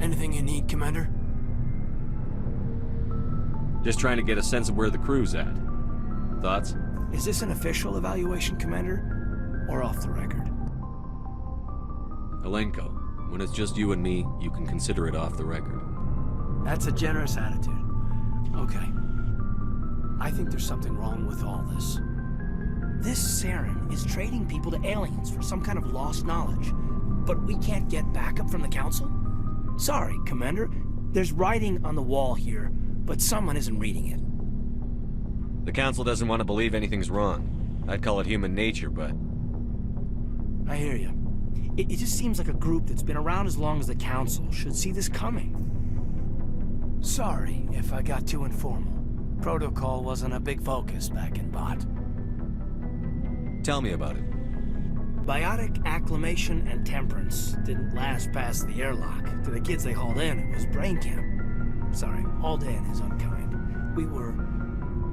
Anything you need, Commander? Just trying to get a sense of where the crew's at. Thoughts? Is this an official evaluation, Commander? Or off the record? Alenko, when it's just you and me, you can consider it off the record. That's a generous attitude. Okay. I think there's something wrong with all this. This Saren is trading people to aliens for some kind of lost knowledge. But we can't get backup from the Council? Sorry, Commander. There's writing on the wall here, but someone isn't reading it. The Council doesn't want to believe anything's wrong. I'd call it human nature, but... I hear you. It just seems like a group that's been around as long as the Council should see this coming. Sorry if I got too informal. Protocol wasn't a big focus back in Bot. Tell me about it. Biotic acclimation and temperance didn't last past the airlock. To the kids they hauled in, it was brain camp. Sorry, hauled in is unkind. We were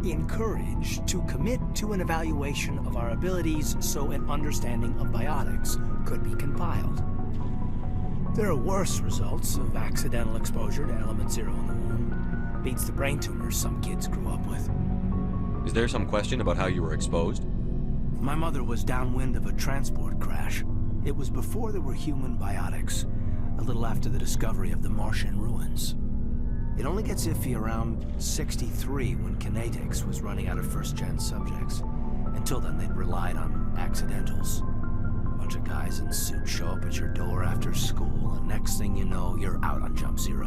encouraged to commit to an evaluation of our abilities so an understanding of biotics could be compiled. There are worse results of accidental exposure to element 0 in the womb. Beats the brain tumors some kids grew up with. Is there some question about how you were exposed? My mother was downwind of a transport crash. It was before there were human biotics, a little after the discovery of the Martian ruins. It only gets iffy around 63 when kinetics was running out of first-gen subjects. Until then, they'd relied on accidentals. A bunch of guys in suits show up at your door after school, and next thing you know, you're out on Jump Zero.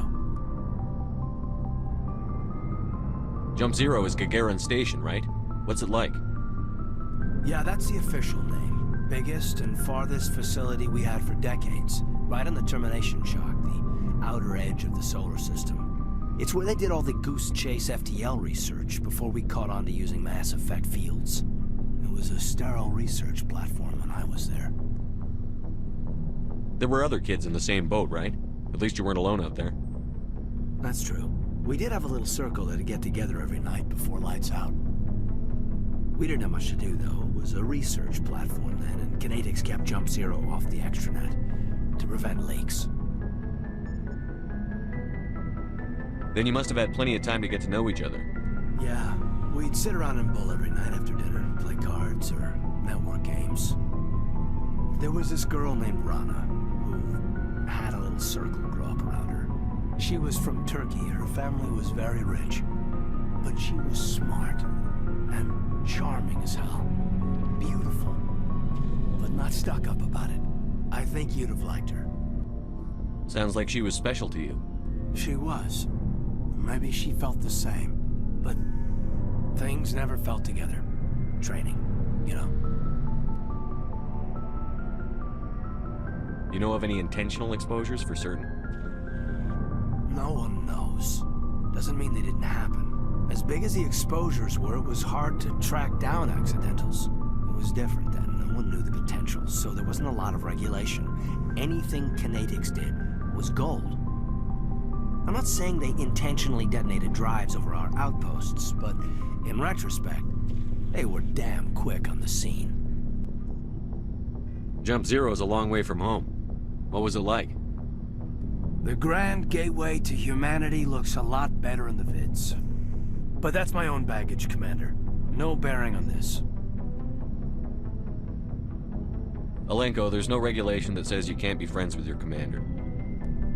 Jump Zero is Gagarin Station, right? What's it like? Yeah, that's the official name. Biggest and farthest facility we had for decades. Right on the termination shock, the outer edge of the solar system. It's where they did all the Goose Chase FTL research before we caught on to using mass effect fields. It was a sterile research platform when I was there. There were other kids in the same boat, right? At least you weren't alone out there. That's true. We did have a little circle that'd get together every night before lights out. We didn't have much to do, though. It was a research platform then, and kinetics kept Jump Zero off the extranet to prevent leaks. Then you must have had plenty of time to get to know each other. Yeah, we'd sit around and bull every night after dinner, play cards or network games. There was this girl named Rana, who had a little circle grow up around her. She was from Turkey. Her family was very rich, but she was smart and charming as hell. Beautiful, but not stuck up about it. I think you'd have liked her. Sounds like she was special to you. She was. Maybe she felt the same, but things never felt together. Training, you know. You know of any intentional exposures for certain? No one knows. Doesn't mean they didn't happen. As big as the exposures were, it was hard to track down accidentals. It was different then. No one knew the potential, so there wasn't a lot of regulation. Anything kinetics did was gold. I'm not saying they intentionally detonated drives over our outposts, but in retrospect, they were damn quick on the scene. Jump Zero is a long way from home. What was it like? The grand gateway to humanity looks a lot better in the vids. But that's my own baggage, Commander. No bearing on this. Alenko, there's no regulation that says you can't be friends with your commander.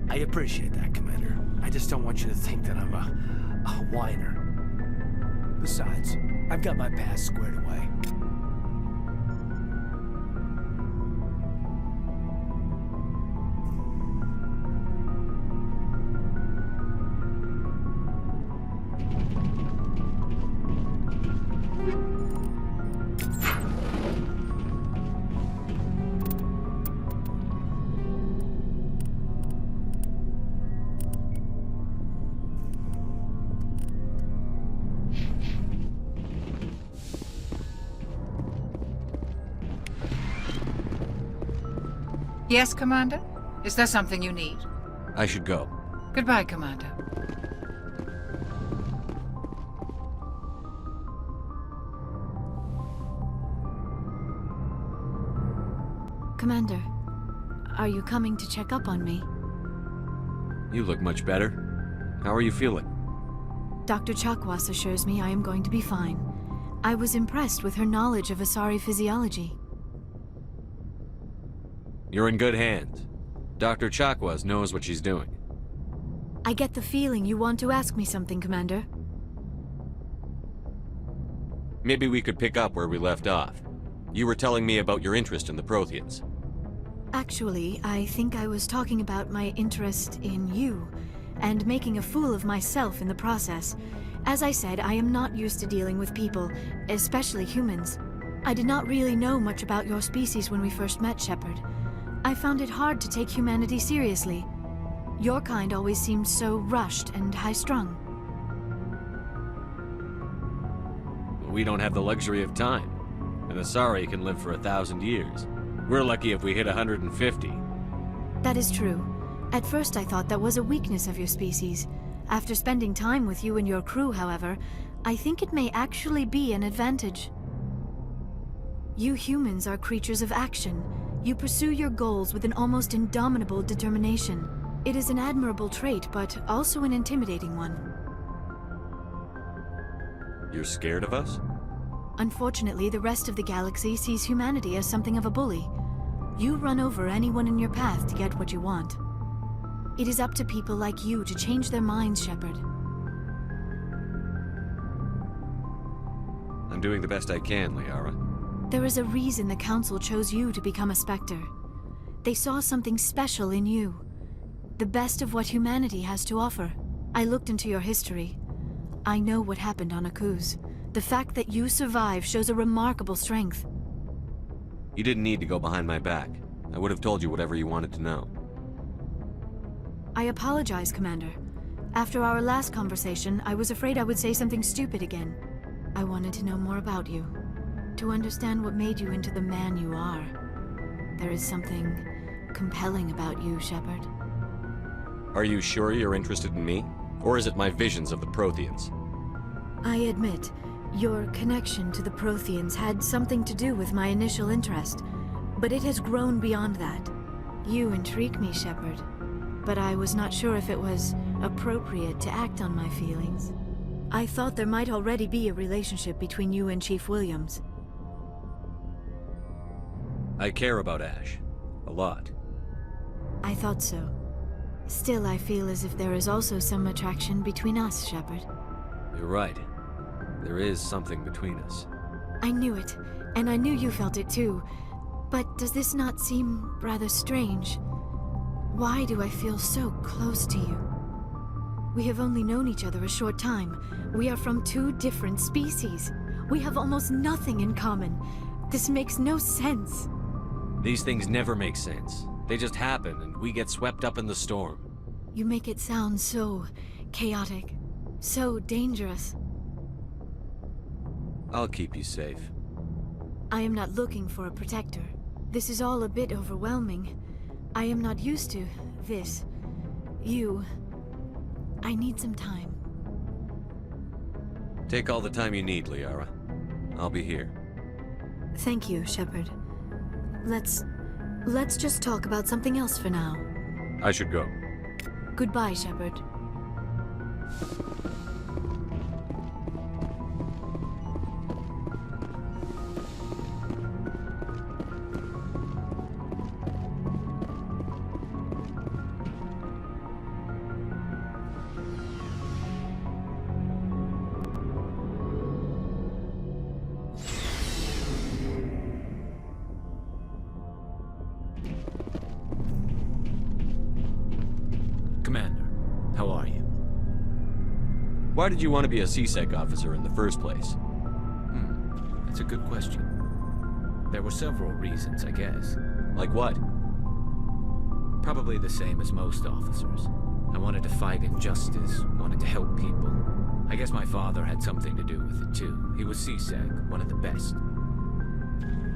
I appreciate that, Commander. I just don't want you to think that I'm a whiner. Besides, I've got my past squared away. Yes, Commander? Is there something you need? I should go. Goodbye, Commander. Commander, are you coming to check up on me? You look much better. How are you feeling? Dr. Chakwas assures me I am going to be fine. I was impressed with her knowledge of Asari physiology. You're in good hands. Dr. Chakwas knows what she's doing. I get the feeling you want to ask me something, Commander. Maybe we could pick up where we left off. You were telling me about your interest in the Protheans. Actually, I think I was talking about my interest in you, and making a fool of myself in the process. As I said, I am not used to dealing with people, especially humans. I did not really know much about your species when we first met, Shepard. I found it hard to take humanity seriously. Your kind always seemed so rushed and high-strung. We don't have the luxury of time. An Asari can live for 1,000 years. We're lucky if we hit 150. That is true. At first I thought that was a weakness of your species. After spending time with you and your crew, however, I think it may actually be an advantage. You humans are creatures of action. You pursue your goals with an almost indomitable determination. It is an admirable trait, but also an intimidating one. You're scared of us? Unfortunately, the rest of the galaxy sees humanity as something of a bully. You run over anyone in your path to get what you want. It is up to people like you to change their minds, Shepard. I'm doing the best I can, Liara. There is a reason the Council chose you to become a Spectre. They saw something special in you. The best of what humanity has to offer. I looked into your history. I know what happened on Akuz. The fact that you survived shows a remarkable strength. You didn't need to go behind my back. I would have told you whatever you wanted to know. I apologize, Commander. After our last conversation, I was afraid I would say something stupid again. I wanted to know more about you. To understand what made you into the man you are. There is something compelling about you, Shepard. Are you sure you're interested in me? Or is it my visions of the Protheans? I admit, your connection to the Protheans had something to do with my initial interest, but it has grown beyond that. You intrigue me, Shepard, but I was not sure if it was appropriate to act on my feelings. I thought there might already be a relationship between you and Chief Williams. I care about Ash. A lot. I thought so. Still, I feel as if there is also some attraction between us, Shepard. You're right. There is something between us. I knew it, and I knew you felt it too. But does this not seem rather strange? Why do I feel so close to you? We have only known each other a short time. We are from two different species. We have almost nothing in common. This makes no sense. These things never make sense. They just happen, and we get swept up in the storm. You make it sound so chaotic, so dangerous. I'll keep you safe. I am not looking for a protector. This is all a bit overwhelming. I am not used to this. You. I need some time. Take all the time you need, Liara. I'll be here. Thank you, Shepard. Let's just talk about something else for now. I should go. Goodbye, Shepard. Commander, how are you? Why did you want to be a C-Sec officer in the first place? That's a good question. There were several reasons, I guess. Like what? Probably the same as most officers. I wanted to fight injustice, wanted to help people. I guess my father had something to do with it too. He was C-Sec, one of the best.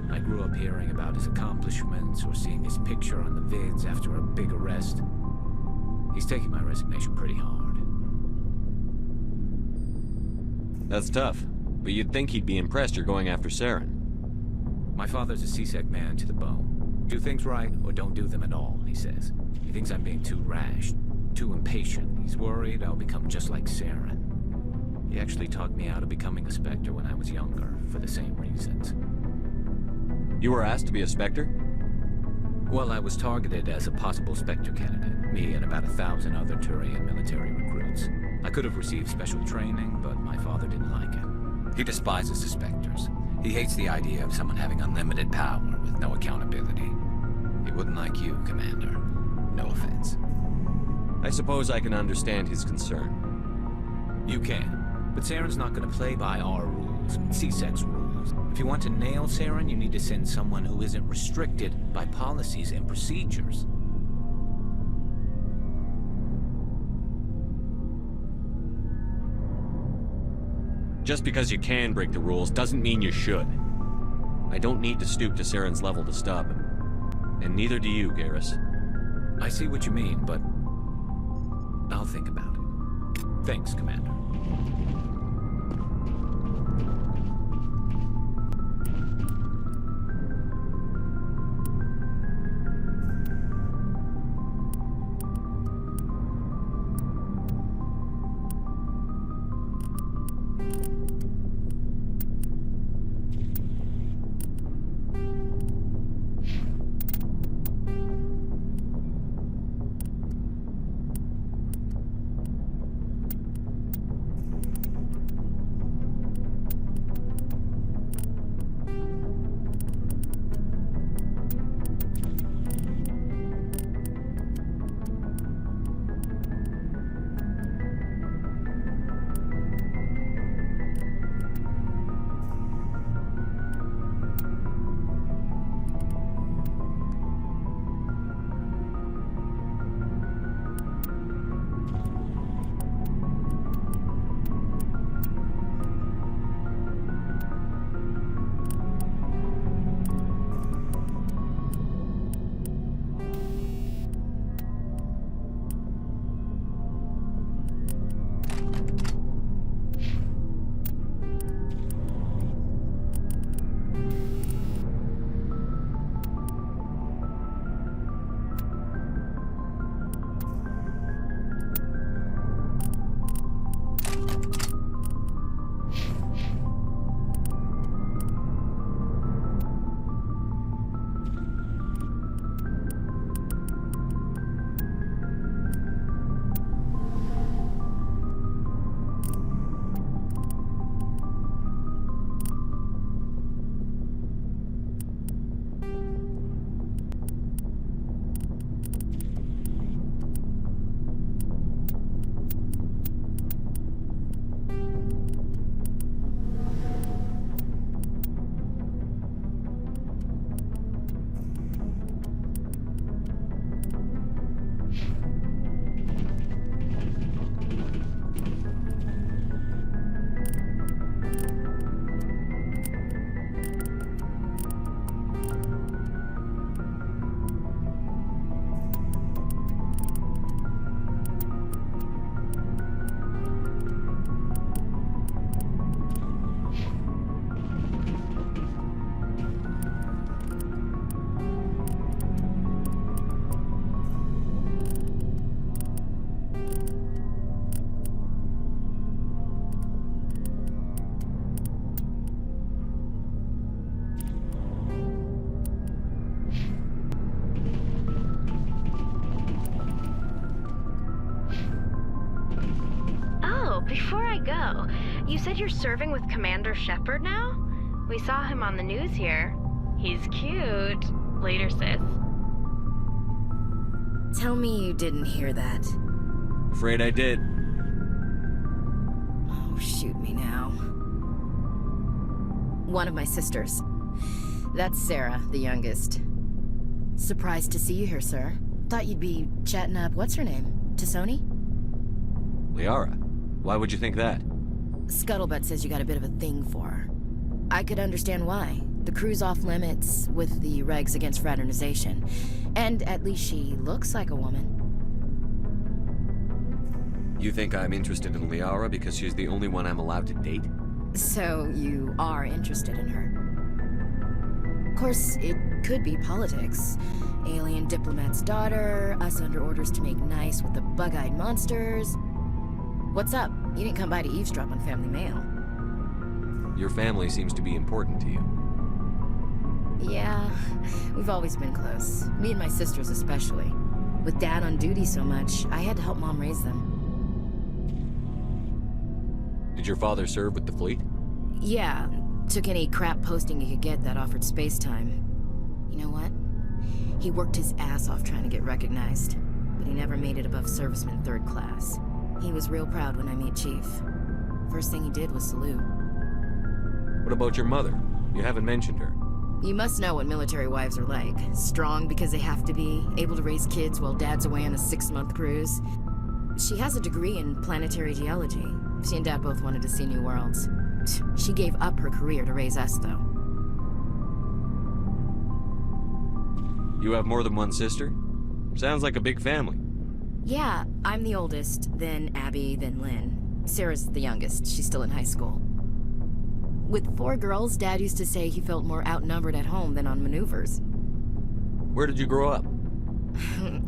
I grew up hearing about his accomplishments or seeing his picture on the vids after a big arrest. He's taking my resignation pretty hard. That's tough, but you'd think he'd be impressed you're going after Saren. My father's a C-Sec man to the bone. Do things right or don't do them at all, he says. He thinks I'm being too rash. too impatient. He's worried I'll become just like Saren. He actually talked me out of becoming a Spectre when I was younger, for the same reasons. You were asked to be a Spectre? Well, I was targeted as a possible Spectre candidate, me and about 1,000 other Turian military recruits. I could have received special training, but my father didn't like it. He despises the Spectres. He hates the idea of someone having unlimited power with no accountability. He wouldn't like you, Commander. No offense. I suppose I can understand his concern. You can, but Saren's not going to play by our rules, C-Sec's rules. If you want to nail Saren, you need to send someone who isn't restricted by policies and procedures. Just because you can break the rules doesn't mean you should. I don't need to stoop to Saren's level to stop him. And neither do you, Garrus. I see what you mean, but I'll think about it. Thanks, Commander. Before I go, you said you're serving with Commander Shepard now? We saw him on the news here. He's cute. Later, sis. Tell me you didn't hear that. Afraid I did. Oh, shoot me now. One of my sisters. That's Sarah, the youngest. Surprised to see you here, sir. Thought you'd be chatting up, what's her name? T'Soni? Liara, why would you think that? Scuttlebutt says you got a bit of a thing for her. I could understand why. The crew's off limits with the regs against fraternization. And at least she looks like a woman. You think I'm interested in Liara because she's the only one I'm allowed to date? So you are interested in her. Of course, it Could be politics. Alien diplomat's daughter, us under orders to make nice with the bug-eyed monsters. What's up? You didn't come by to eavesdrop on family mail. Your family seems to be important to you. Yeah, we've always been close. Me and my sisters especially. With Dad on duty so much, I had to help Mom raise them. Did your father serve with the fleet? Yeah, took any crap posting he could get that offered space time. You know what? He worked his ass off trying to get recognized, but he never made it above serviceman 3rd class. He was real proud when I met Chief. First thing he did was salute. What about your mother? You haven't mentioned her. You must know what military wives are like. Strong because they have to be, able to raise kids while Dad's away on a 6-month cruise. She has a degree in planetary geology. She and Dad both wanted to see new worlds. She gave up her career to raise us, though. You have more than one sister? Sounds like a big family. Yeah, I'm the oldest, then Abby, then Lynn. Sarah's the youngest. She's still in high school. With 4 girls, Dad used to say he felt more outnumbered at home than on maneuvers. Where did you grow up?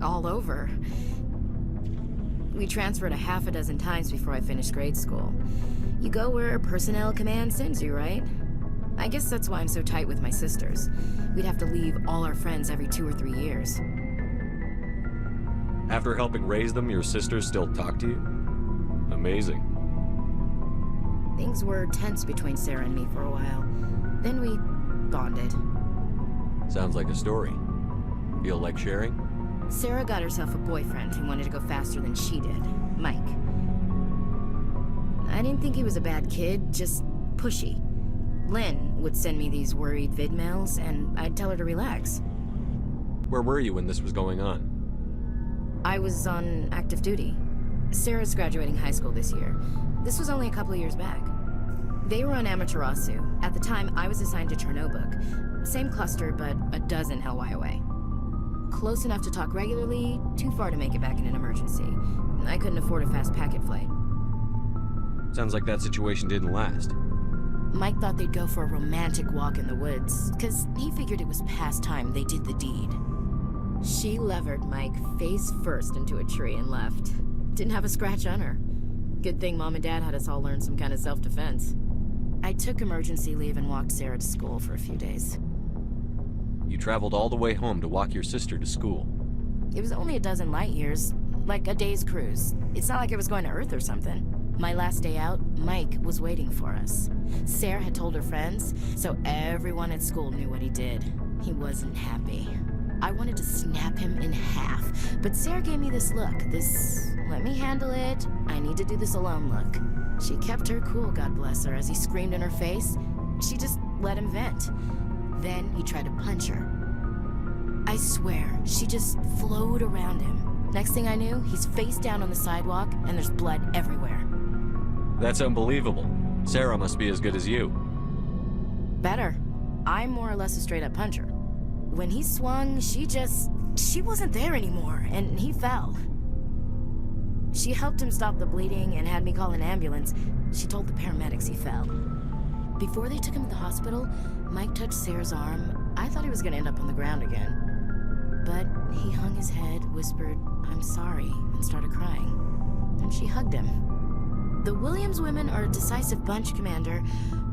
All over. We transferred a half a dozen times before I finished grade school. You go where personnel command sends you, right? I guess that's why I'm so tight with my sisters. We'd have to leave all our friends every 2 or 3 years. After helping raise them, your sisters still talk to you? Amazing. Things were tense between Sarah and me for a while. Then we bonded. Sounds like a story. Feel like sharing? Sarah got herself a boyfriend who wanted to go faster than she did, Mike. I didn't think he was a bad kid, just pushy. Lynn would send me these worried vidmails, and I'd tell her to relax. Where were you when this was going on? I was on active duty. Sarah's graduating high school this year. This was only a couple of years back. They were on Amaterasu. At the time, I was assigned to Chernobog. Same cluster, but a dozen LY away. Close enough to talk regularly, too far to make it back in an emergency. I couldn't afford a fast packet flight. Sounds like that situation didn't last. Mike thought they'd go for a romantic walk in the woods, because he figured it was past time they did the deed. She levered Mike face first into a tree and left. Didn't have a scratch on her. Good thing Mom and Dad had us all learn some kind of self-defense. I took emergency leave and walked Sarah to school for a few days. You traveled all the way home to walk your sister to school. It was only a dozen light years, like a day's cruise. It's not like I was going to Earth or something. My last day out, Mike was waiting for us. Sarah had told her friends, so everyone at school knew what he did. He wasn't happy. I wanted to snap him in half, but Sarah gave me this look, this let me handle it, I need to do this alone look. She kept her cool, God bless her, as he screamed in her face. She just let him vent. Then he tried to punch her. I swear, she just flowed around him. Next thing I knew, he's face down on the sidewalk, and there's blood everywhere. That's unbelievable. Sarah must be as good as you. Better. I'm more or less a straight-up puncher. When he swung, she wasn't there anymore, and he fell. She helped him stop the bleeding and had me call an ambulance. She told the paramedics he fell. Before they took him to the hospital, Mike touched Sarah's arm. I thought he was gonna end up on the ground again. But he hung his head, whispered, "I'm sorry," and started crying. And she hugged him. The Williams women are a decisive bunch, Commander.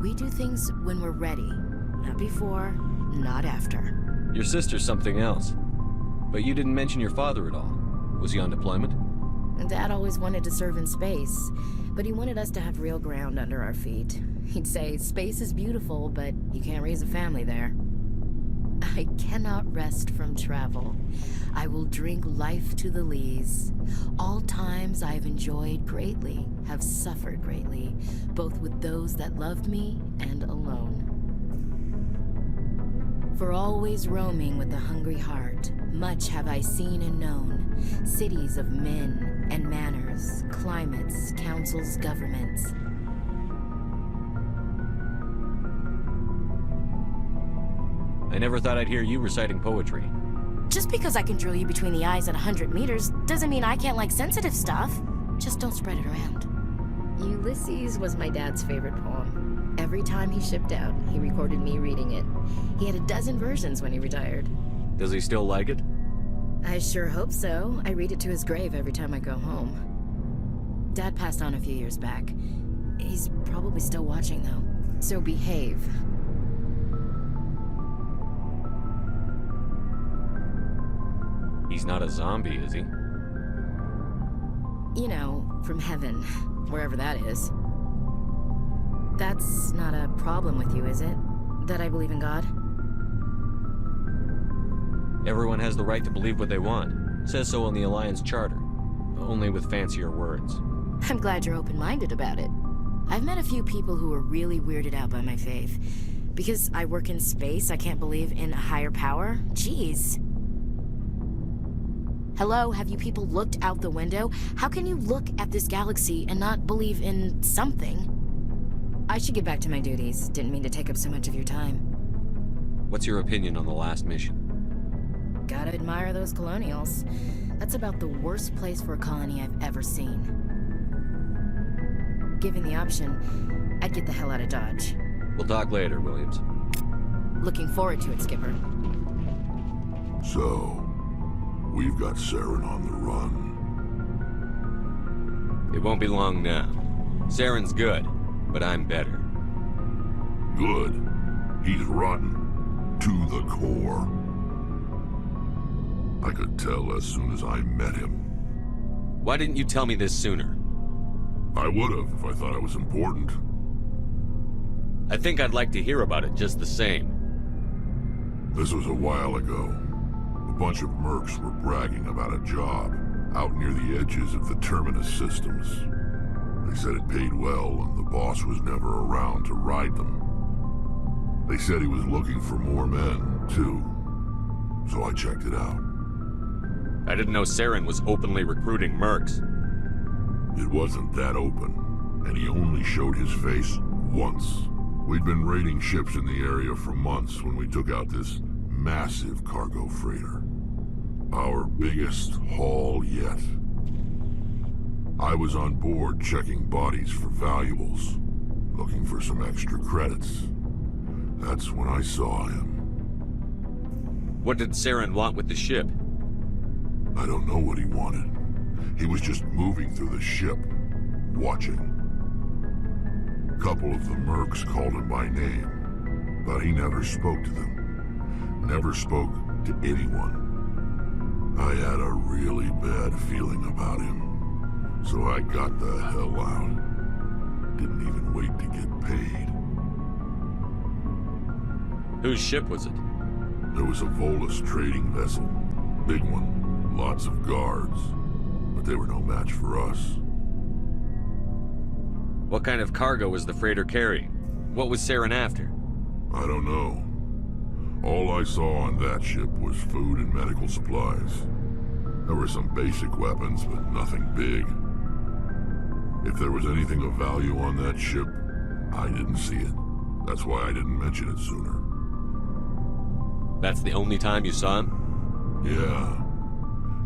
We do things when we're ready. Not before, not after. Your sister's something else. But you didn't mention your father at all. Was he on deployment? Dad always wanted to serve in space, but he wanted us to have real ground under our feet. He'd say, space is beautiful, but you can't raise a family there. I cannot rest from travel. I will drink life to the lees. All times I have enjoyed greatly, have suffered greatly, both with those that loved me and alone. For always roaming with a hungry heart, much have I seen and known, cities of men and manners, climates, councils, governments. I never thought I'd hear you reciting poetry. Just because I can drill you between the eyes at 100 meters doesn't mean I can't like sensitive stuff. Just don't spread it around. Ulysses was my dad's favorite poem. Every time he shipped out, he recorded me reading it. He had a dozen versions when he retired. Does he still like it? I sure hope so. I read it to his grave every time I go home. Dad passed on a few years back. He's probably still watching, though. So behave. He's not a zombie, is he? You know, from heaven, wherever that is. That's not a problem with you, is it? That I believe in God? Everyone has the right to believe what they want. Says so in the Alliance Charter. Only with fancier words. I'm glad you're open-minded about it. I've met a few people who are really weirded out by my faith. Because I work in space, I can't believe in a higher power? Jeez. Hello, have you people looked out the window? How can you look at this galaxy and not believe in something? I should get back to my duties. Didn't mean to take up so much of your time. What's your opinion on the last mission? Gotta admire those colonials. That's about the worst place for a colony I've ever seen. Given the option, I'd get the hell out of Dodge. We'll talk later, Williams. Looking forward to it, Skipper. So, we've got Saren on the run. It won't be long now. Saren's good, but I'm better. Good. He's rotten. To the core. I could tell as soon as I met him. Why didn't you tell me this sooner? I would have if I thought it was important. I think I'd like to hear about it just the same. This was a while ago. A bunch of mercs were bragging about a job out near the edges of the Terminus systems. They said it paid well and the boss was never around to ride them. They said he was looking for more men, too. So I checked it out. I didn't know Saren was openly recruiting mercs. It wasn't that open, and he only showed his face once. We'd been raiding ships in the area for months when we took out this massive cargo freighter. Our biggest haul yet. I was on board checking bodies for valuables, looking for some extra credits. That's when I saw him. What did Saren want with the ship? I don't know what he wanted. He was just moving through the ship, watching. A couple of the mercs called him by name, but he never spoke to them. Never spoke to anyone. I had a really bad feeling about him, so I got the hell out. Didn't even wait to get paid. Whose ship was it? There was a Volus trading vessel. Big one. Lots of guards. But they were no match for us. What kind of cargo was the freighter carrying? What was Saren after? I don't know. All I saw on that ship was food and medical supplies. There were some basic weapons, but nothing big. If there was anything of value on that ship, I didn't see it. That's why I didn't mention it sooner. That's the only time you saw him? Yeah.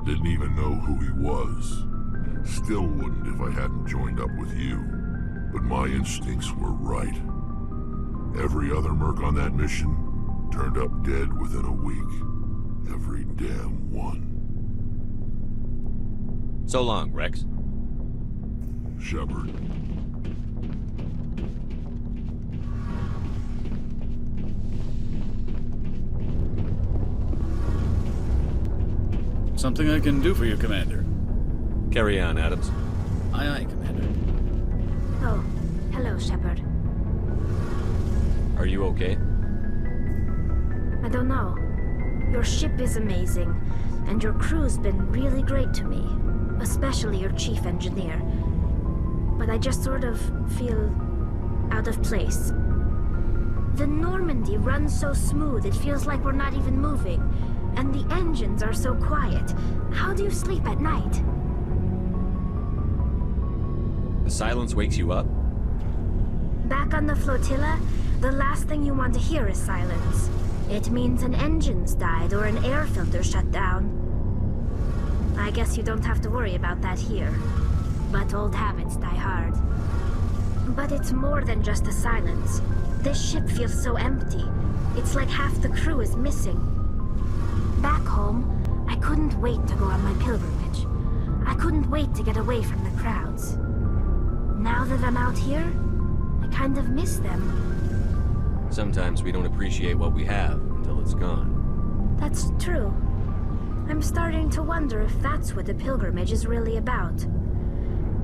Didn't even know who he was. Still wouldn't if I hadn't joined up with you. But my instincts were right. Every other merc on that mission turned up dead within a week. Every damn one. So long, Rex. Shepard. Something I can do for you, Commander. Carry on, Adams. Aye, aye, Commander. Oh, hello, Shepard. Are you okay? I don't know. Your ship is amazing, and your crew's been really great to me, especially your chief engineer. But I just sort of feel out of place. The Normandy runs so smooth it feels like we're not even moving, and the engines are so quiet. How do you sleep at night? The silence wakes you up? Back on the flotilla, the last thing you want to hear is silence. It means an engine's died or an air filter shut down. I guess you don't have to worry about that here. But old habits die hard. But it's more than just the silence. This ship feels so empty. It's like half the crew is missing. Back home, I couldn't wait to go on my pilgrimage. I couldn't wait to get away from the crowds. Now that I'm out here, I kind of miss them. Sometimes we don't appreciate what we have until it's gone. That's true. I'm starting to wonder if that's what the pilgrimage is really about.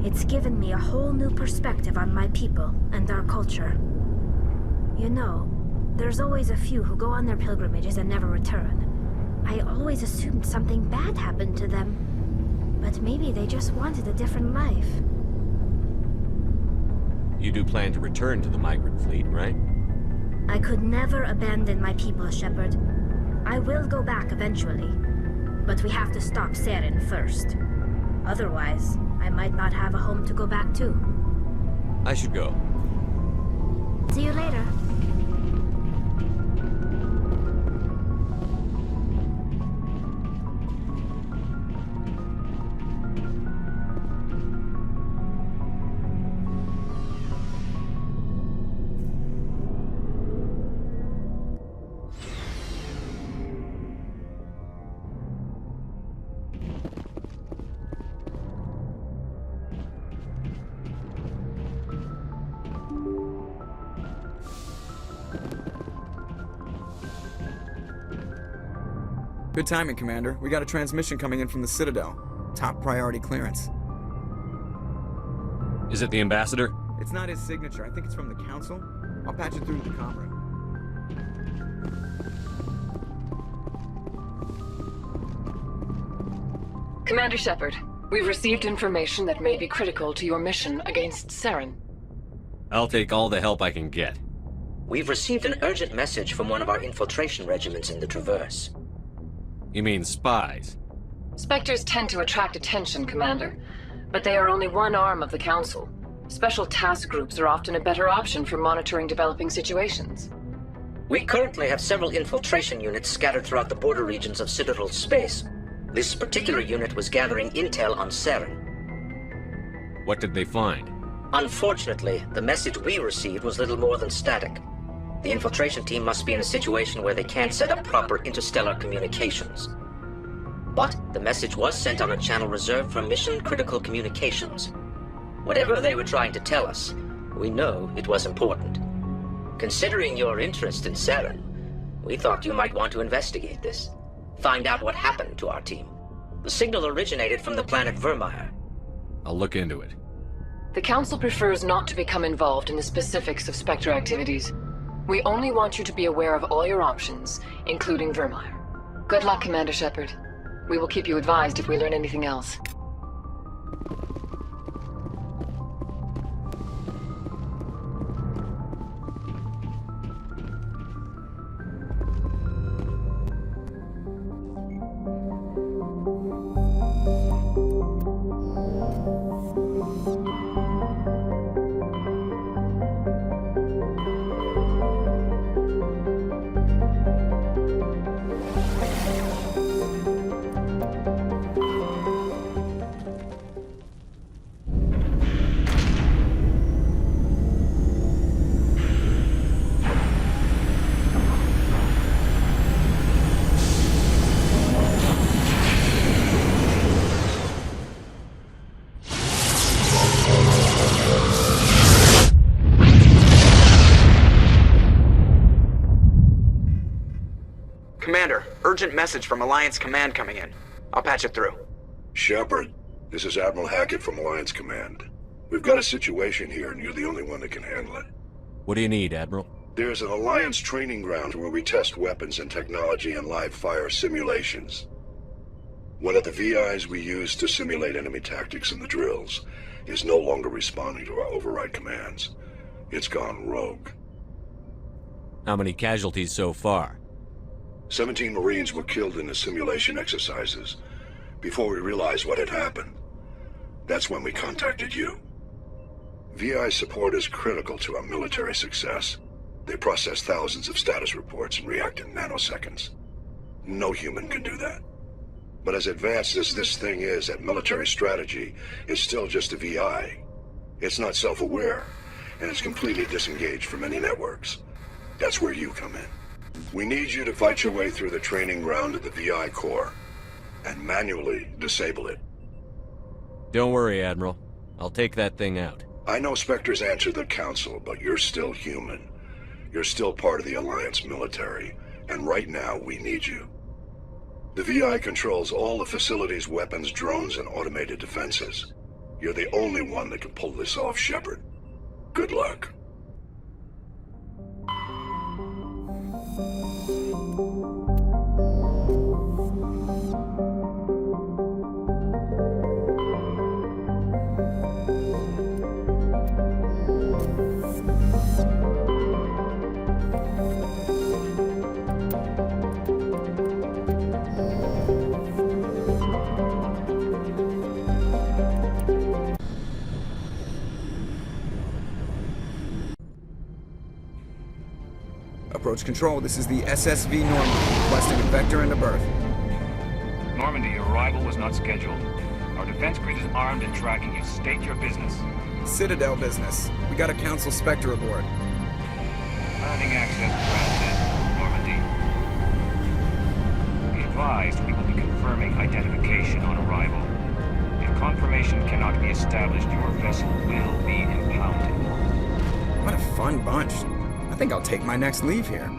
It's given me a whole new perspective on my people and our culture. You know, there's always a few who go on their pilgrimages and never return. I always assumed something bad happened to them. But maybe they just wanted a different life. You do plan to return to the migrant fleet, right? I could never abandon my people, Shepard. I will go back eventually. But we have to stop Saren first. Otherwise, I might not have a home to go back to. I should go. See you later. Good timing, Commander. We got a transmission coming in from the Citadel. Top priority clearance. Is it the ambassador? It's not his signature. I think it's from the Council. I'll patch it through to the comm room. Commander Shepard, we've received information that may be critical to your mission against Saren. I'll take all the help I can get. We've received an urgent message from one of our infiltration regiments in the Traverse. You mean spies? Spectres tend to attract attention, Commander, but they are only one arm of the Council. Special task groups are often a better option for monitoring developing situations. We currently have several infiltration units scattered throughout the border regions of Citadel space. This particular unit was gathering intel on Saren. What did they find? Unfortunately, the message we received was little more than static. The infiltration team must be in a situation where they can't set up proper interstellar communications. But the message was sent on a channel reserved for mission-critical communications. Whatever they were trying to tell us, we know it was important. Considering your interest in Saren, we thought you might want to investigate this. Find out what happened to our team. The signal originated from the planet Vermeer. I'll look into it. The Council prefers not to become involved in the specifics of Spectre activities. We only want you to be aware of all your options, including Vermeer. Good luck, Commander Shepard. We will keep you advised if we learn anything else. Commander, urgent message from Alliance Command coming in. I'll patch it through. Shepard, this is Admiral Hackett from Alliance Command. We've got a situation here, and you're the only one that can handle it. What do you need, Admiral? There's an Alliance training ground where we test weapons and technology in live fire simulations. One of the VIs we use to simulate enemy tactics in the drills is no longer responding to our override commands. It's gone rogue. How many casualties so far? 17 Marines were killed in the simulation exercises before we realized what had happened. That's when we contacted you. VI support is critical to our military success. They process thousands of status reports and react in nanoseconds. No human can do that. But as advanced as this thing is at military strategy, it's still just a VI. It's not self-aware, and it's completely disengaged from any networks. That's where you come in. We need you to fight your way through the training ground of the VI core and manually disable it. Don't worry, Admiral. I'll take that thing out. I know Spectres answer the Council, but you're still human. You're still part of the Alliance military, and right now we need you. The VI controls all the facility's weapons, drones, and automated defenses. You're the only one that can pull this off, Shepard. Good luck. Approach control, this is the SSV Normandy, requesting a vector and a berth. Normandy, your arrival was not scheduled. Our defense grid is armed and tracking you. State your business. Citadel business. We got a Council Spectre aboard. Granting access granted, Normandy. Be advised, we will be confirming identification on arrival. If confirmation cannot be established, your vessel will be impounded. What a fun bunch. I think I'll take my next leave here.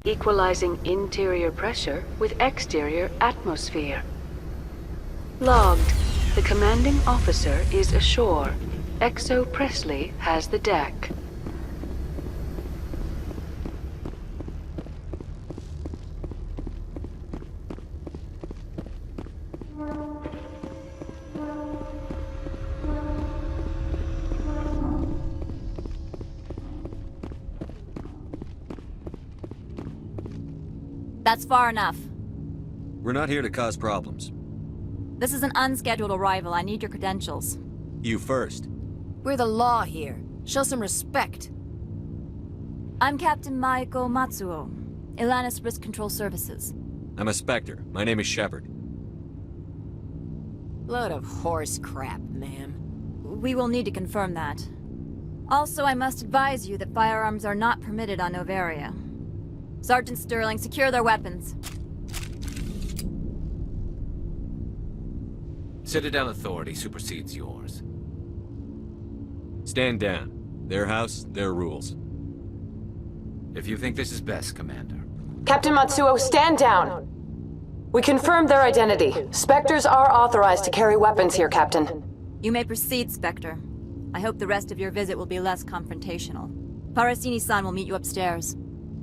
Equalizing interior pressure with exterior atmosphere. Logged. The commanding officer is ashore. XO Presley has the deck. That's far enough. We're not here to cause problems. This is an unscheduled arrival. I need your credentials. You first. We're the law here. Show some respect. I'm Captain Maiko Matsuo, Ilanis Risk Control Services. I'm a Spectre. My name is Shepard. Load of horse crap, ma'am. We will need to confirm that. Also, I must advise you that firearms are not permitted on Novaria. Sergeant Sterling, secure their weapons. Citadel authority supersedes yours. Stand down. Their house, their rules. If you think this is best, Commander. Captain Matsuo, stand down! We confirmed their identity. Spectres are authorized to carry weapons here, Captain. You may proceed, Spectre. I hope the rest of your visit will be less confrontational. Parasini-san will meet you upstairs.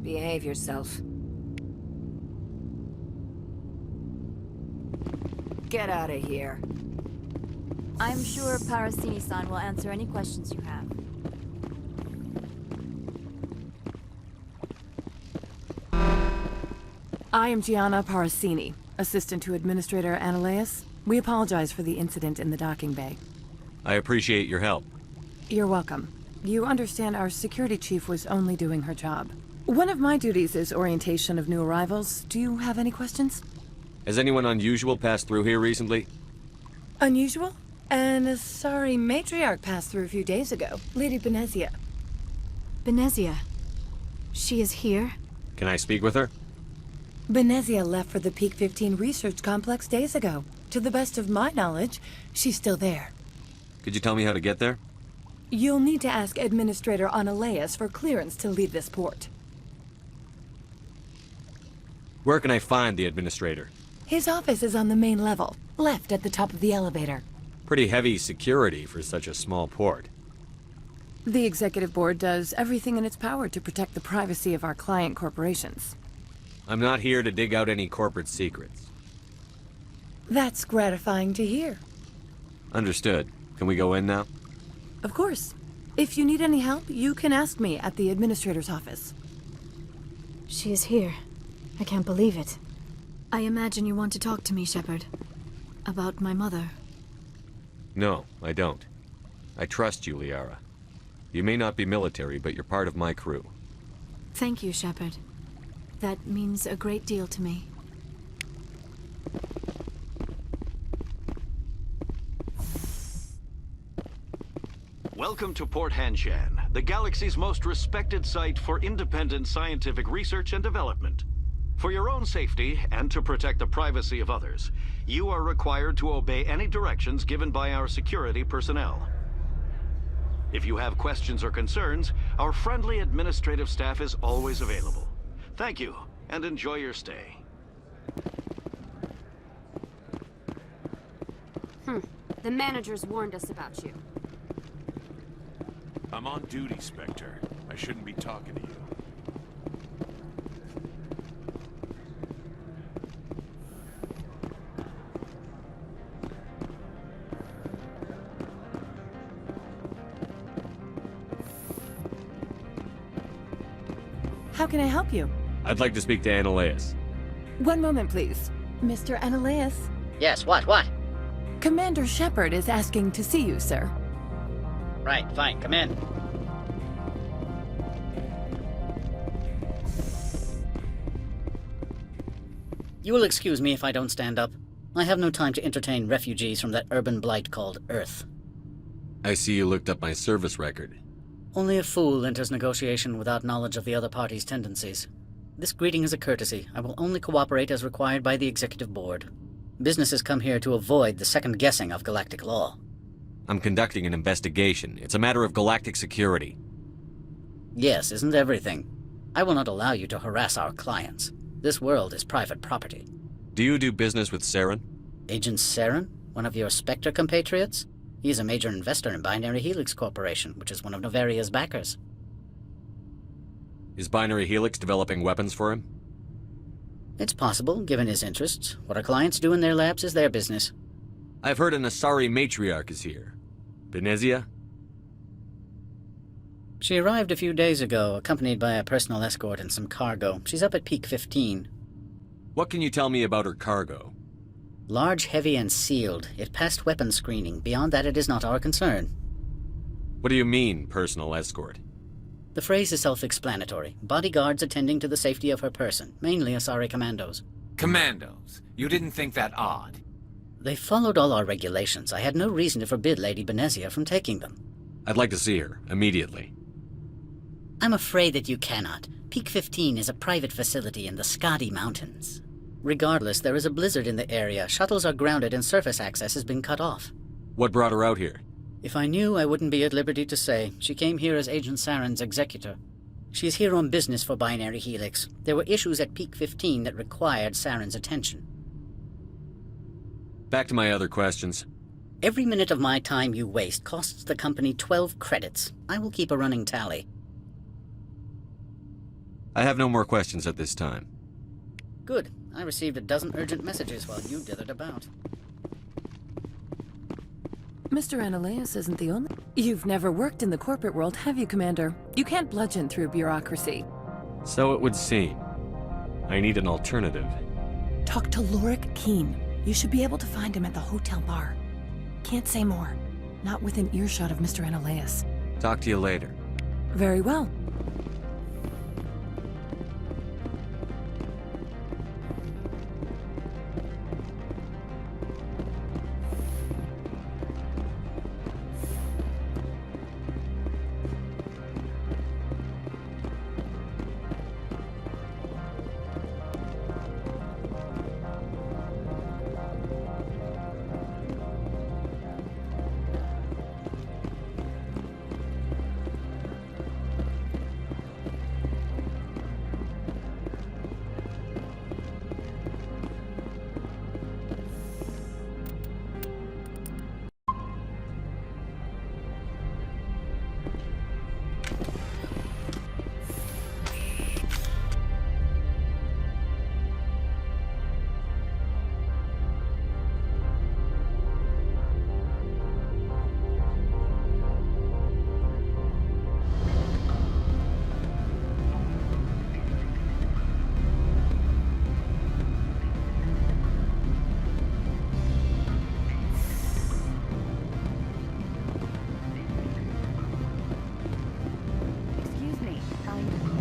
Behave yourself. Get out of here. I'm sure Parasini-san will answer any questions you have. I am Gianna Parasini, assistant to Administrator Ananias. We apologize for the incident in the docking bay. I appreciate your help. You're welcome. You understand our security chief was only doing her job. One of my duties is orientation of new arrivals. Do you have any questions? Has anyone unusual passed through here recently? Unusual? And a sorry matriarch passed through a few days ago. Lady Benezia. Benezia? She is here? Can I speak with her? Benezia left for the Peak 15 research complex days ago. To the best of my knowledge, she's still there. Could you tell me how to get there? You'll need to ask Administrator Ananias for clearance to leave this port. Where can I find the administrator? His office is on the main level, left at the top of the elevator. Pretty heavy security for such a small port. The executive board does everything in its power to protect the privacy of our client corporations. I'm not here to dig out any corporate secrets. That's gratifying to hear. Understood. Can we go in now? Of course. If you need any help, you can ask me at the administrator's office. She is here. I can't believe it. I imagine you want to talk to me, Shepard. About my mother. No, I don't. I trust you, Liara. You may not be military, but you're part of my crew. Thank you, Shepard. That means a great deal to me. Welcome to Port Hanshan, the galaxy's most respected site for independent scientific research and development. For your own safety, and to protect the privacy of others, you are required to obey any directions given by our security personnel. If you have questions or concerns, our friendly administrative staff is always available. Thank you, and enjoy your stay. The managers warned us about you. I'm on duty, Spectre. I shouldn't be talking to you. How can I help you? I'd like to speak to Annaleus. One moment, please. Mr. Annaleus? Yes, what? Commander Shepard is asking to see you, sir. Right, fine, come in. You will excuse me if I don't stand up. I have no time to entertain refugees from that urban blight called Earth. I see you looked up my service record. Only a fool enters negotiation without knowledge of the other party's tendencies. This greeting is a courtesy. I will only cooperate as required by the Executive Board. Businesses come here to avoid the second guessing of galactic law. I'm conducting an investigation. It's a matter of galactic security. Yes, isn't everything? I will not allow you to harass our clients. This world is private property. Do you do business with Saren? Agent Saren? One of your Spectre compatriots? He is a major investor in Binary Helix Corporation, which is one of Novaria's backers. Is Binary Helix developing weapons for him? It's possible, given his interests. What our clients do in their labs is their business. I've heard an Asari matriarch is here. Benezia? She arrived a few days ago, accompanied by a personal escort and some cargo. She's up at Peak 15. What can you tell me about her cargo? Large, heavy, and sealed. It passed weapons screening. Beyond that, it is not our concern. What do you mean, personal escort? The phrase is self-explanatory. Bodyguards attending to the safety of her person, mainly Asari commandos. Commandos? You didn't think that odd? They followed all our regulations. I had no reason to forbid Lady Benezia from taking them. I'd like to see her, immediately. I'm afraid that you cannot. Peak 15 is a private facility in the Skadi Mountains. Regardless, there is a blizzard in the area. Shuttles are grounded and surface access has been cut off. What brought her out here? If I knew, I wouldn't be at liberty to say. She came here as Agent Saren's executor. She's here on business for Binary Helix. There were issues at Peak 15 that required Saren's attention. Back to my other questions. Every minute of my time you waste costs the company 12 credits. I will keep a running tally. I have no more questions at this time. Good. I received a dozen urgent messages while you dithered about. Mr. Annaleus isn't the only... You've never worked in the corporate world, have you, Commander? You can't bludgeon through bureaucracy. So it would seem. I need an alternative. Talk to Lorik Keen. You should be able to find him at the hotel bar. Can't say more. Not within earshot of Mr. Annaleus. Talk to you later. Very well.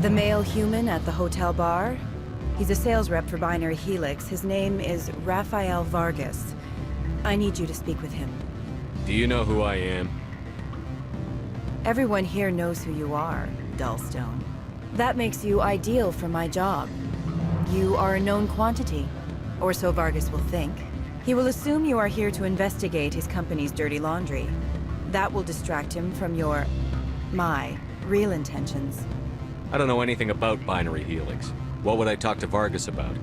The male human at the hotel bar? He's a sales rep for Binary Helix. His name is Rafael Vargas. I need you to speak with him. Do you know who I am? Everyone here knows who you are, Dullstone. That makes you ideal for my job. You are a known quantity, or so Vargas will think. He will assume you are here to investigate his company's dirty laundry. That will distract him from my real intentions. I don't know anything about Binary Helix. What would I talk to Vargas about?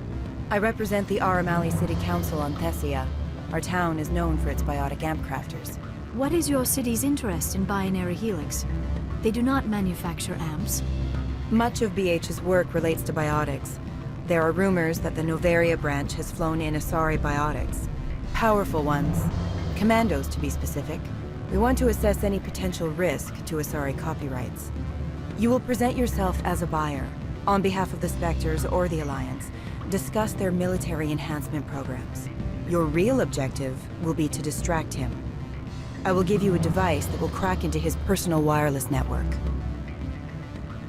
I represent the Aramali City Council on Thessia. Our town is known for its biotic amp crafters. What is your city's interest in Binary Helix? They do not manufacture amps. Much of BH's work relates to biotics. There are rumors that the Noveria branch has flown in Asari biotics. Powerful ones. Commandos, to be specific. We want to assess any potential risk to Asari copyrights. You will present yourself as a buyer, on behalf of the Spectres or the Alliance. Discuss their military enhancement programs. Your real objective will be to distract him. I will give you a device that will crack into his personal wireless network.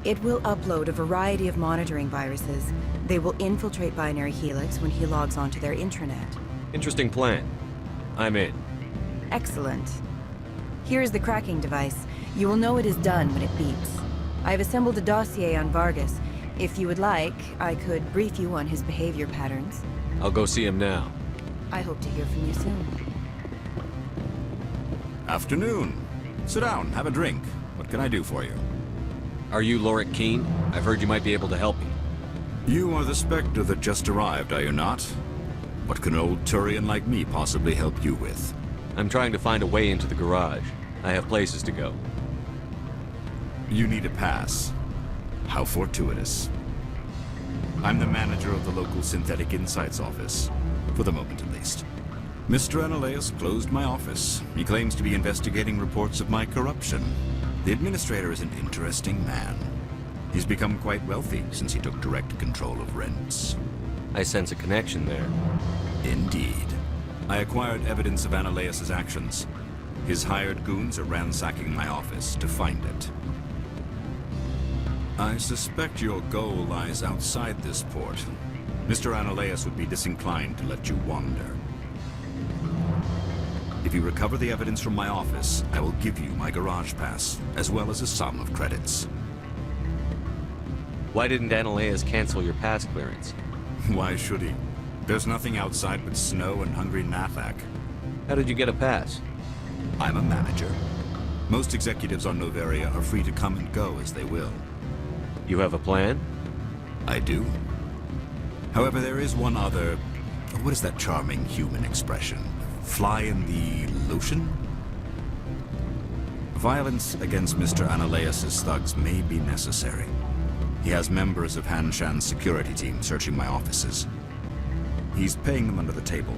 It will upload a variety of monitoring viruses. They will infiltrate Binary Helix when he logs onto their intranet. Interesting plan. I'm in. Excellent. Here is the cracking device. You will know it is done when it beeps. I have assembled a dossier on Vargas. If you would like, I could brief you on his behavior patterns. I'll go see him now. I hope to hear from you soon. Afternoon. Sit down, have a drink. What can I do for you? Are you Lorik Keene? I've heard you might be able to help me. You are the Spectre that just arrived, are you not? What can an old Turian like me possibly help you with? I'm trying to find a way into the garage. I have places to go. You need a pass. How fortuitous. I'm the manager of the local Synthetic Insights office. For the moment, at least. Mr. Analaeus closed my office. He claims to be investigating reports of my corruption. The administrator is an interesting man. He's become quite wealthy since he took direct control of rents. I sense a connection there. Indeed. I acquired evidence of Analaeus' actions. His hired goons are ransacking my office to find it. I suspect your goal lies outside this port. Mr. Analaeus would be disinclined to let you wander. If you recover the evidence from my office, I will give you my garage pass, as well as a sum of credits. Why didn't Analaeus cancel your pass clearance? Why should he? There's nothing outside but snow and hungry Nathak. How did you get a pass? I'm a manager. Most executives on Noveria are free to come and go as they will. You have a plan? I do. However, there is one other... What is that charming human expression? Fly in the lotion? Violence against Mr. Analaeus' thugs may be necessary. He has members of Hanshan's security team searching my offices. He's paying them under the table.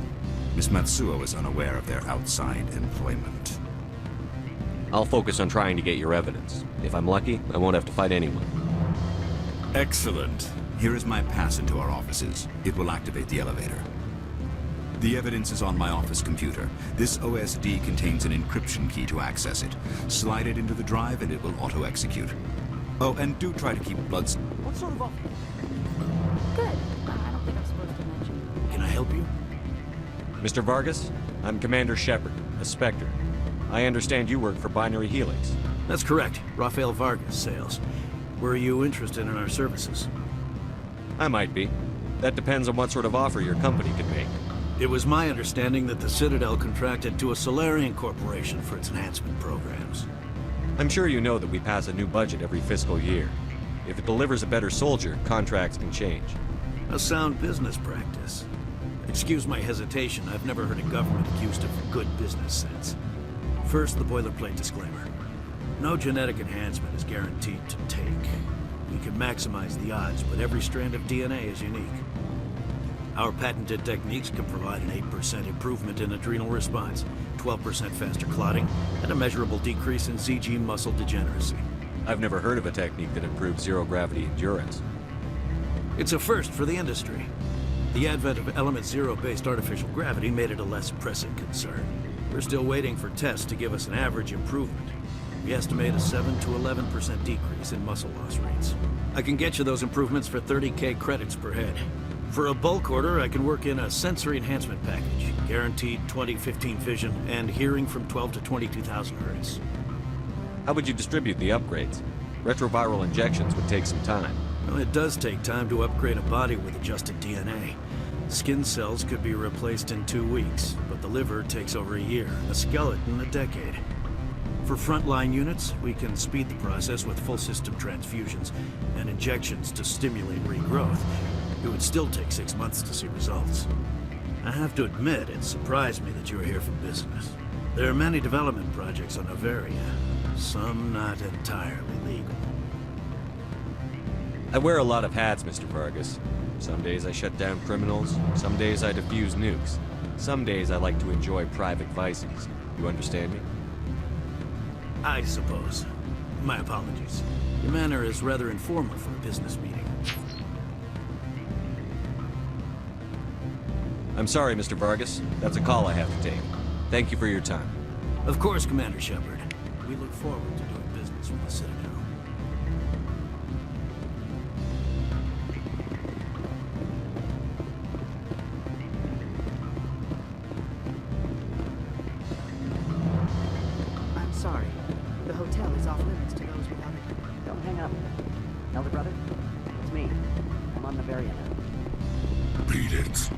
Miss Matsuo is unaware of their outside employment. I'll focus on trying to get your evidence. If I'm lucky, I won't have to fight anyone. Excellent. Here is my pass into our offices. It will activate the elevator. The evidence is on my office computer. This OSD contains an encryption key to access it. Slide it into the drive and it will auto-execute. Oh, and do try to keep bloods... What sort of office? Good. I don't think I'm supposed to mention. Can I help you? Mr. Vargas, I'm Commander Shepard, a Spectre. I understand you work for Binary Helix. That's correct. Rafael Vargas, sales. Were you interested in our services? I might be. That depends on what sort of offer your company could make. It was my understanding that the Citadel contracted to a Solarian corporation for its enhancement programs. I'm sure you know that we pass a new budget every fiscal year. If it delivers a better soldier, contracts can change. A sound business practice. Excuse my hesitation, I've never heard a government accused of good business sense. First, the boilerplate disclaimer. No genetic enhancement is guaranteed to take. We can maximize the odds, but every strand of DNA is unique. Our patented techniques can provide an 8% improvement in adrenal response, 12% faster clotting, and a measurable decrease in CG muscle degeneracy. I've never heard of a technique that improves zero-gravity endurance. It's a first for the industry. The advent of element zero-based artificial gravity made it a less pressing concern. We're still waiting for tests to give us an average improvement. We estimate a 7 to 11% decrease in muscle loss rates. I can get you those improvements for 30K credits per head. For a bulk order, I can work in a sensory enhancement package. Guaranteed 20/15 vision and hearing from 12 to 22,000 hertz. How would you distribute the upgrades? Retroviral injections would take some time. Well, it does take time to upgrade a body with adjusted DNA. Skin cells could be replaced in 2 weeks, but the liver takes over a year, a skeleton a decade. For frontline units, we can speed the process with full system transfusions and injections to stimulate regrowth. It would still take 6 months to see results. I have to admit, it surprised me that you were here for business. There are many development projects on Noveria, some not entirely legal. I wear a lot of hats, Mr. Vargas. Some days I shut down criminals, some days I defuse nukes. Some days I like to enjoy private vices. You understand me? I suppose. My apologies. Your manner is rather informal for a business meeting. I'm sorry, Mr. Vargas. That's a call I have to take. Thank you for your time. Of course, Commander Shepard. We look forward to doing business with the Citadel. I'm sorry. The hotel is off limits to those without it. Don't hang up. Elder brother, it's me. I'm on Noveria now. Beat it.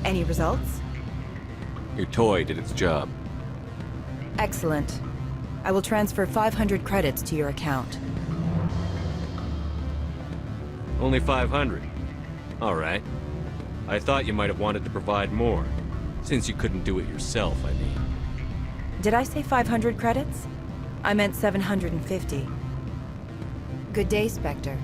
Any results? Your toy did its job. Excellent. I will transfer 500 credits to your account. Only 500. All right. I thought you might have wanted to provide more. Since you couldn't do it yourself, I mean. Did I say 500 credits? I meant 750. Good day, Spectre.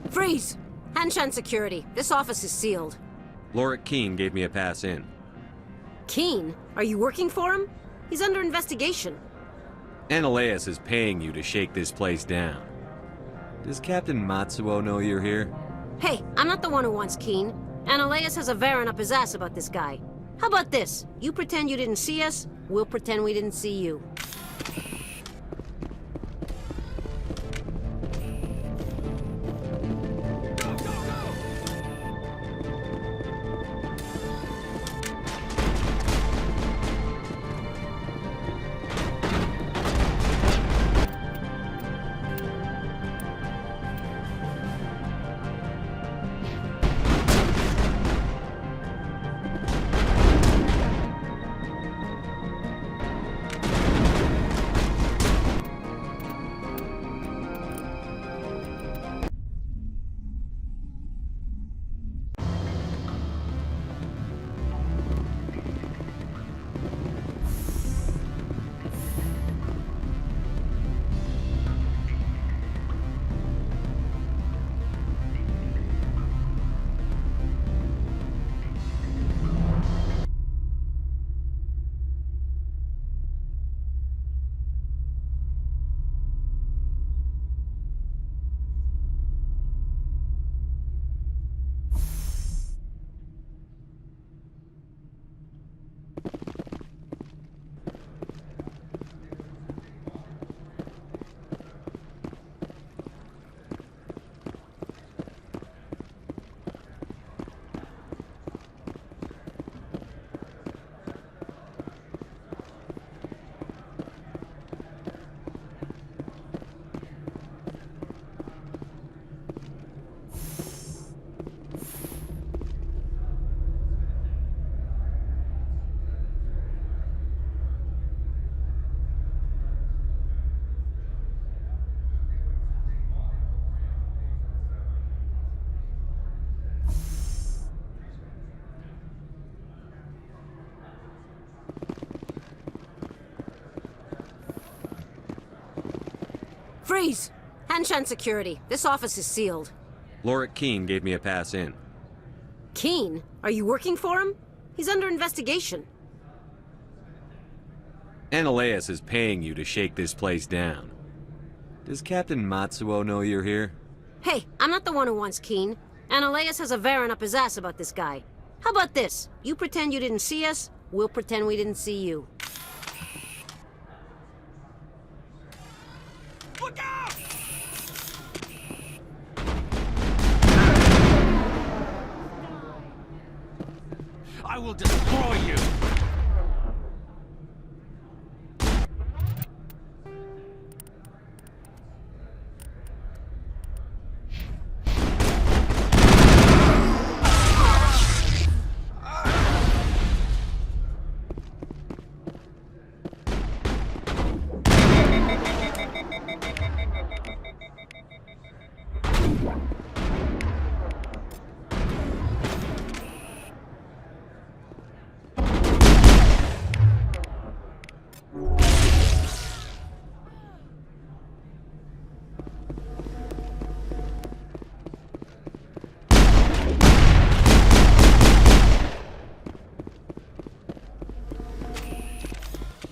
Freeze! Hanshan security. This office is sealed. Lorik Keene gave me a pass in. Keene? Are you working for him? He's under investigation. Ananias is paying you to shake this place down. Does Captain Matsuo know you're here? Hey, I'm not the one who wants Keene. Ananias has a Varen up his ass about this guy. How about this? You pretend you didn't see us, we'll pretend we didn't see you. Freeze! Hanshan security. This office is sealed. Lorik Keene gave me a pass in. Keene? Are you working for him? He's under investigation. Ananias is paying you to shake this place down. Does Captain Matsuo know you're here? Hey, I'm not the one who wants Keene. Ananias has a Varen up his ass about this guy. How about this? You pretend you didn't see us, we'll pretend we didn't see you. Look out! I will destroy you!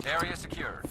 Area secure.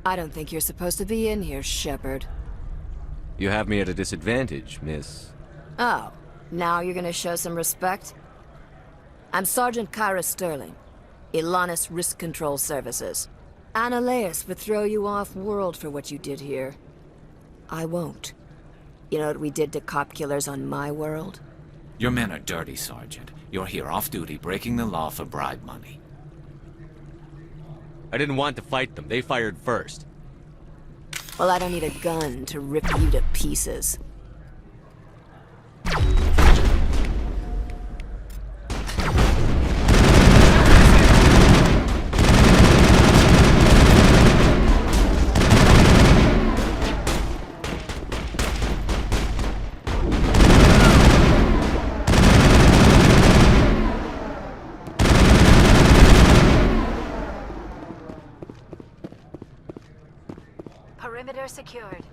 I don't think you're supposed to be in here, Shepard. You have me at a disadvantage, miss. Oh, now you're gonna show some respect? I'm Sergeant Kyra Sterling, Ilanis Risk Control Services. Ananias would throw you off-world for what you did here. I won't. You know what we did to cop killers on my world? Your men are dirty, Sergeant. You're here off-duty, breaking the law for bribe money. I didn't want to fight them. They fired first. Well, I don't need a gun to rip you to pieces. Perimeter secured.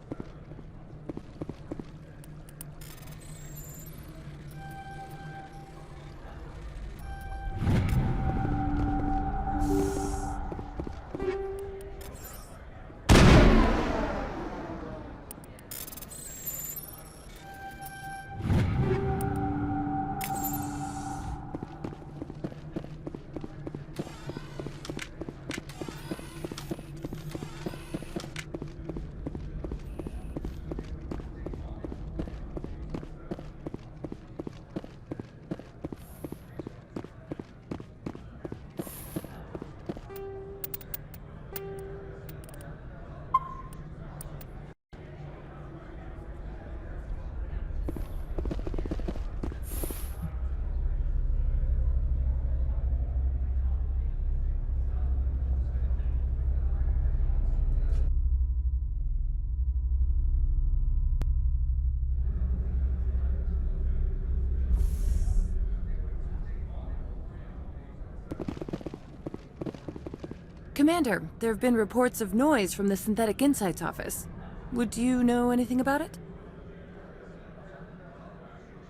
Commander, there have been reports of noise from the Synthetic Insights office. Would you know anything about it?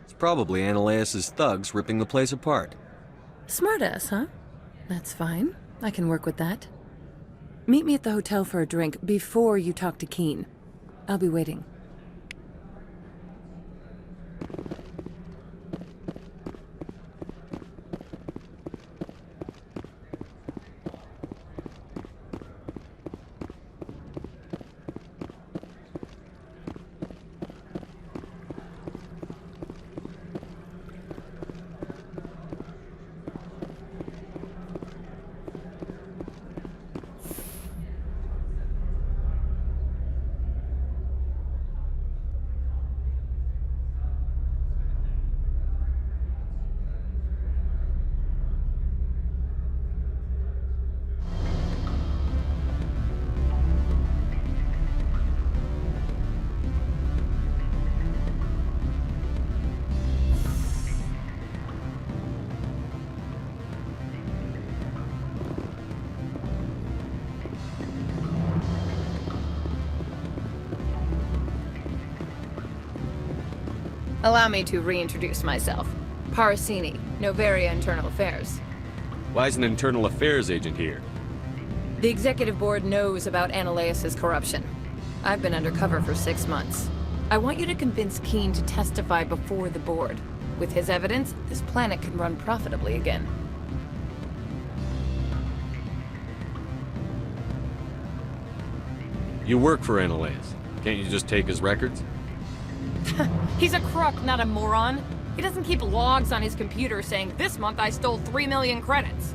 It's probably Ananias' thugs ripping the place apart. Smartass, huh? That's fine. I can work with that. Meet me at the hotel for a drink before you talk to Keen. I'll be waiting. Allow me to reintroduce myself. Parasini, Novaria Internal Affairs. Why is an internal affairs agent here? The executive board knows about Ananias' corruption. I've been undercover for 6 months. I want you to convince Keen to testify before the board. With his evidence, this planet can run profitably again. You work for Ananias. Can't you just take his records? He's a crook, not a moron. He doesn't keep logs on his computer saying, "This month I stole 3 million credits."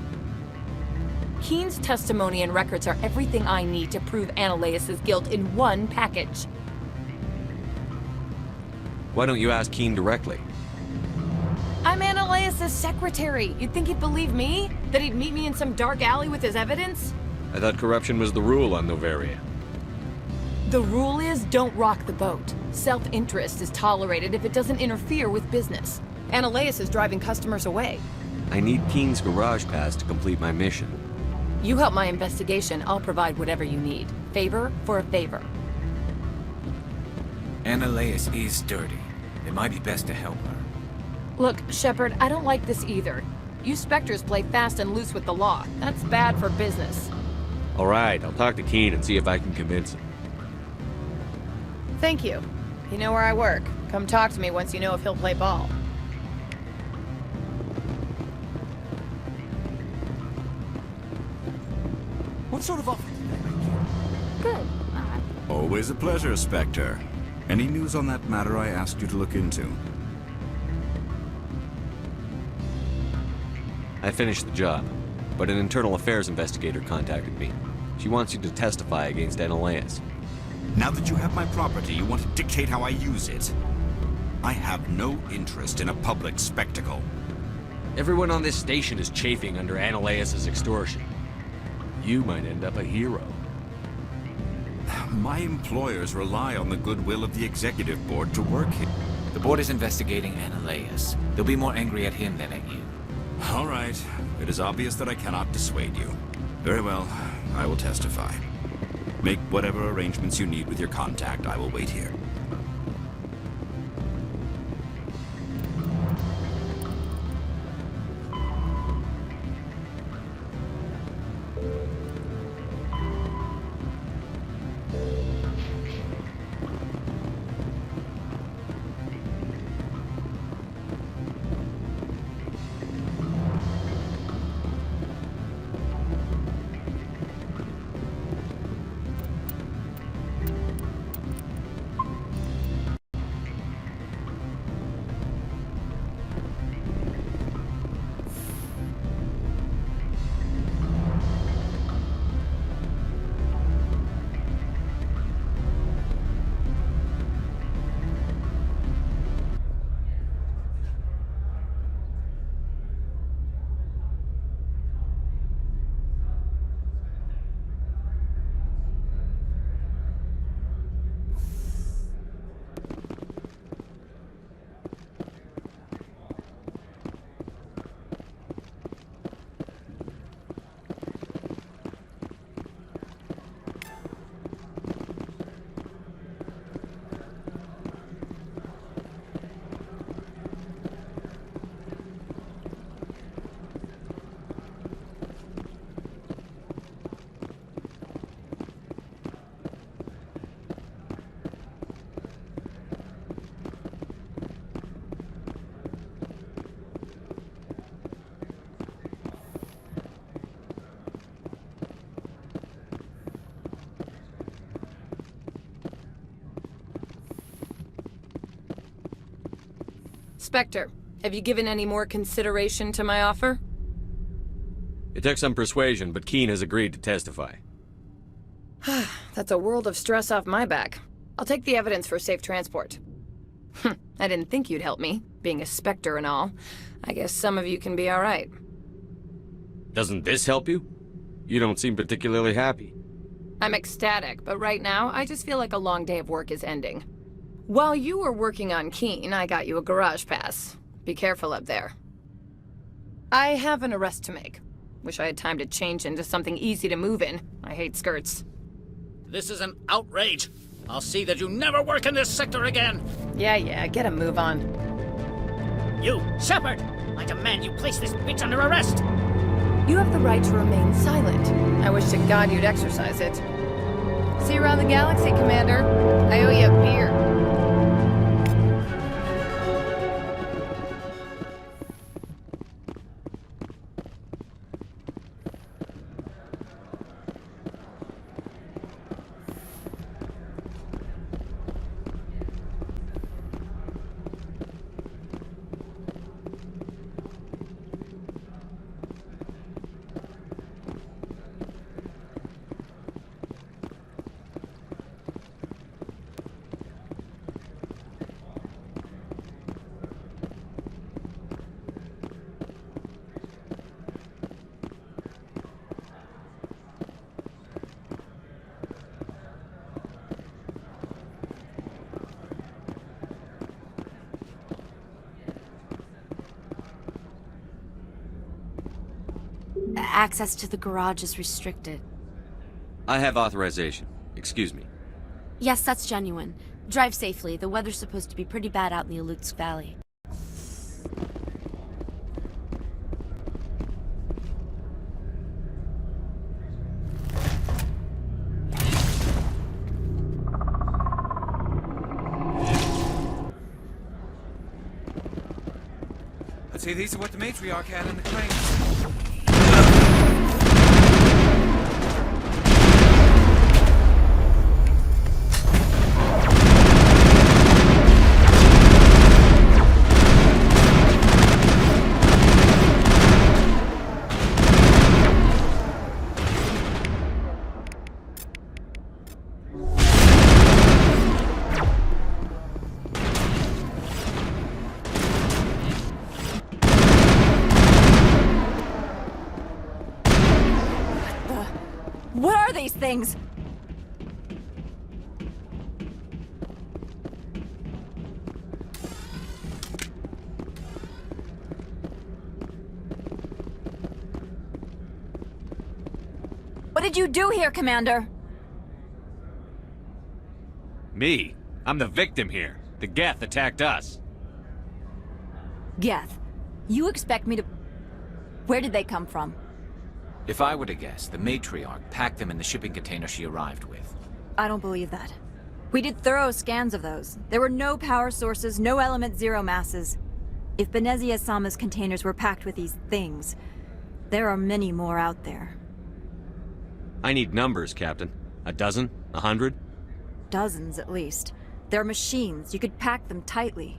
Keen's testimony and records are everything I need to prove Ananias' guilt in one package. Why don't you ask Keen directly? I'm Ananias' secretary. You'd think he'd believe me? That he'd meet me in some dark alley with his evidence? I thought corruption was the rule on Novaria. The rule is, don't rock the boat. Self-interest is tolerated if it doesn't interfere with business. Ananias is driving customers away. I need Keen's garage pass to complete my mission. You help my investigation, I'll provide whatever you need. Favor for a favor. Ananias is dirty. It might be best to help her. Look, Shepard, I don't like this either. You Spectres play fast and loose with the law. That's bad for business. All right, I'll talk to Keen and see if I can convince him. Thank you. You know where I work. Come talk to me once you know if he'll play ball. What sort of offer did they make you? Good. Always a pleasure, Spectre. Any news on that matter I asked you to look into? I finished the job, but an internal affairs investigator contacted me. She wants you to testify against Ananias. Now that you have my property, you want to dictate how I use it? I have no interest in a public spectacle. Everyone on this station is chafing under Ananias' extortion. You might end up a hero. My employers rely on the goodwill of the executive board to work here. The board is investigating Ananias. They'll be more angry at him than at you. All right. It is obvious that I cannot dissuade you. Very well. I will testify. Make whatever arrangements you need with your contact. I will wait here. Spectre, have you given any more consideration to my offer? It took some persuasion, but Keene has agreed to testify. That's a world of stress off my back. I'll take the evidence for safe transport. I didn't think you'd help me, being a Spectre and all. I guess some of you can be alright. Doesn't this help you? You don't seem particularly happy. I'm ecstatic, but right now, I just feel like a long day of work is ending. While you were working on Keene, I got you a garage pass. Be careful up there. I have an arrest to make. Wish I had time to change into something easy to move in. I hate skirts. This is an outrage. I'll see that you never work in this sector again. Yeah, get a move on. You, Shepard! I demand you place this bitch under arrest! You have the right to remain silent. I wish to God you'd exercise it. See you around the galaxy, Commander. I owe you a beer. Access to the garage is restricted. I have authorization. Excuse me. Yes, that's genuine. Drive safely. The weather's supposed to be pretty bad out in the Alutsk Valley. I'd say these are what the matriarch had in the crane. What are these things? What did you do here, Commander? Me? I'm the victim here. The Geth attacked us. Geth, you expect me to... Where did they come from? If I were to guess, the matriarch packed them in the shipping container she arrived with. I don't believe that. We did thorough scans of those. There were no power sources, no element zero masses. If Benezia Sama's containers were packed with these things, there are many more out there. I need numbers, Captain. A dozen? 100? Dozens, at least. They're machines. You could pack them tightly.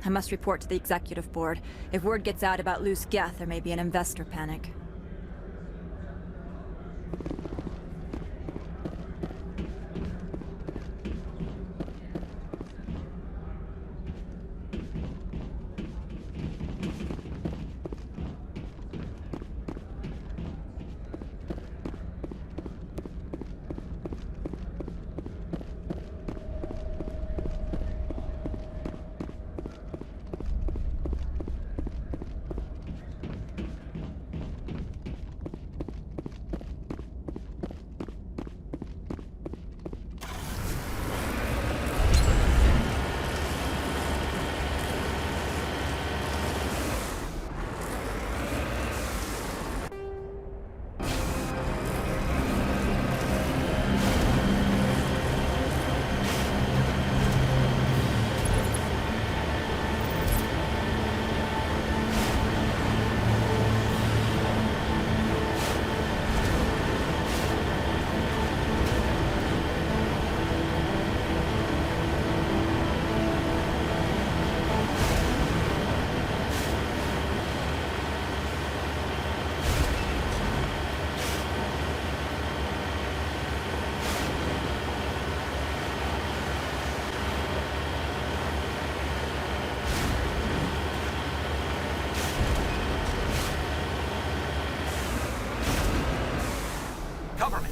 I must report to the executive board. If word gets out about loose Geth, there may be an investor panic. Cover me!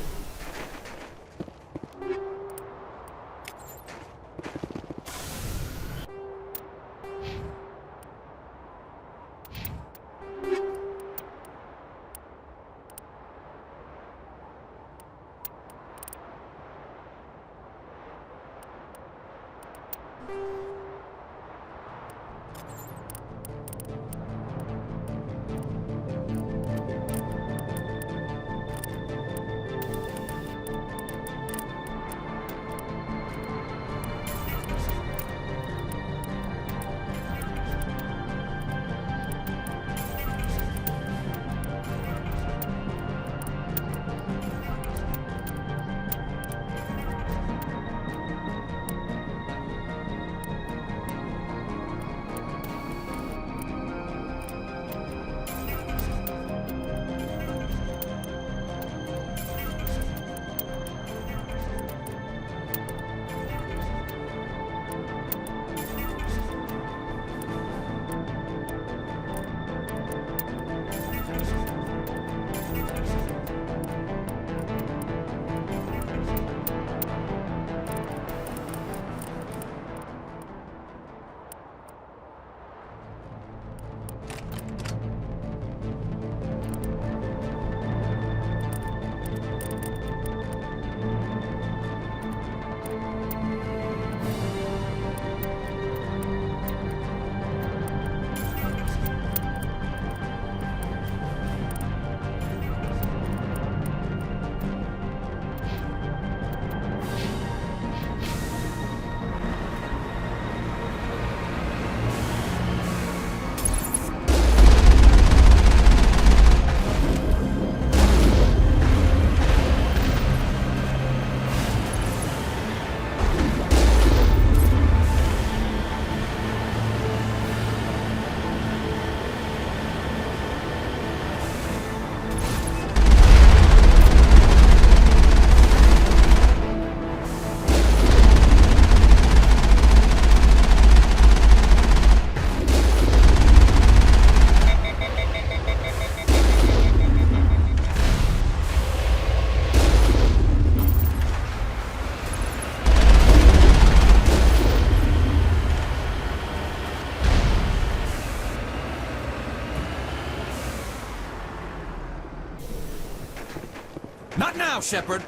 Not now, Shepard!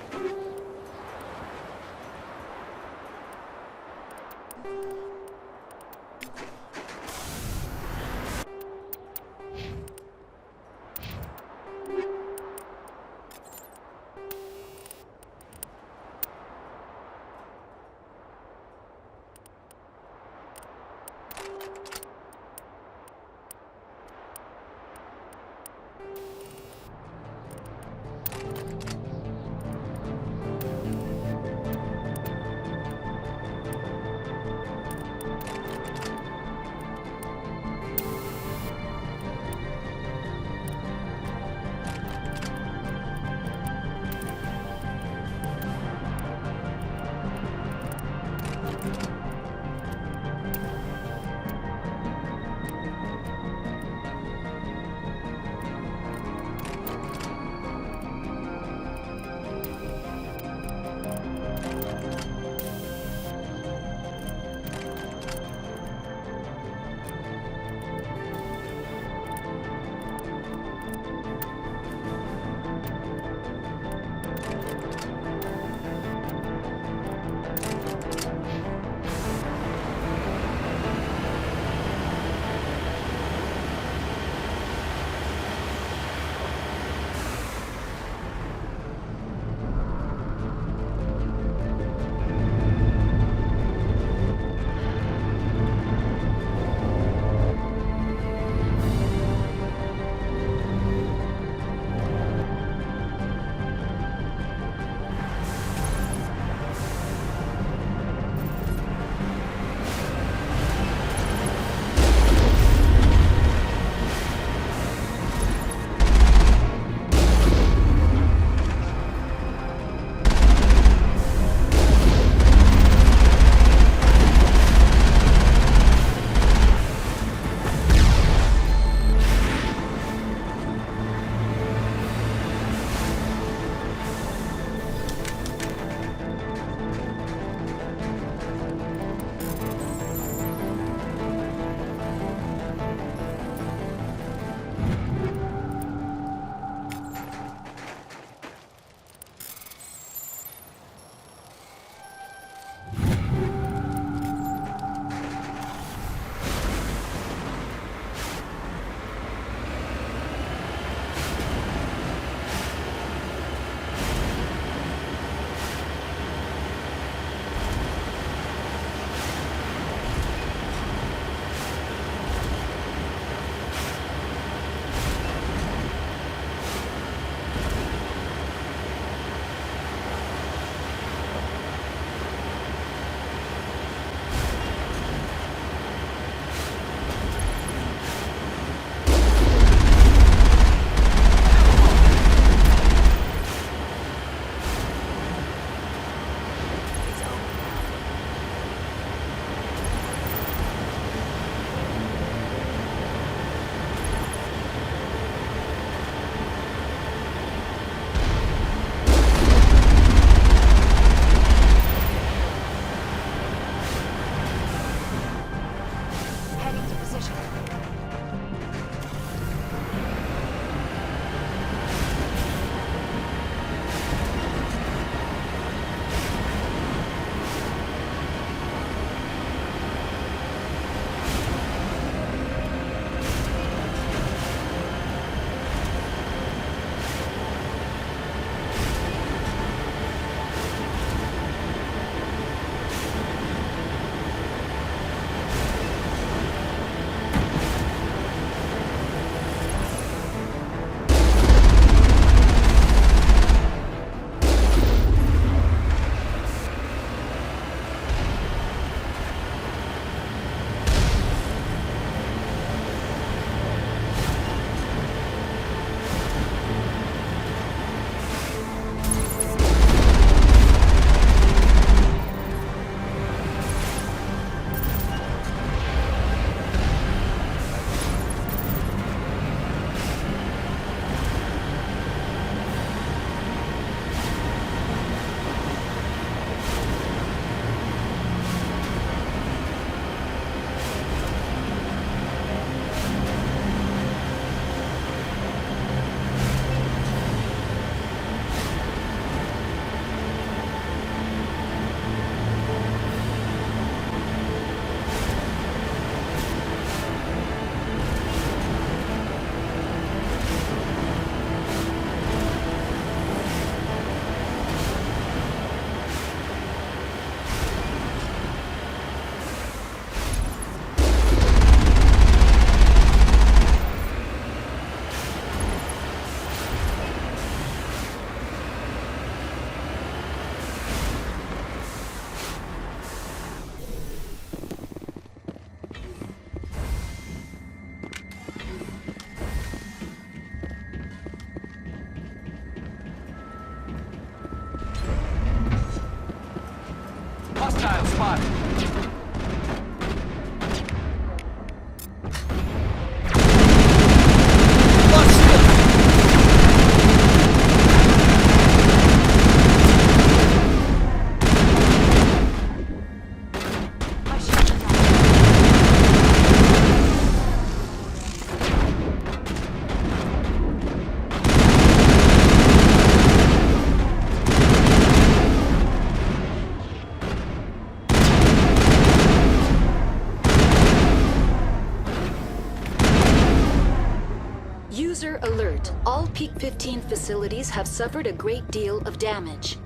All Peak 15 facilities have suffered a great deal of damage.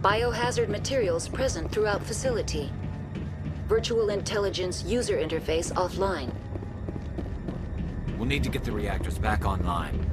Biohazard materials present throughout facility. Virtual intelligence user interface offline. We'll need to get the reactors back online.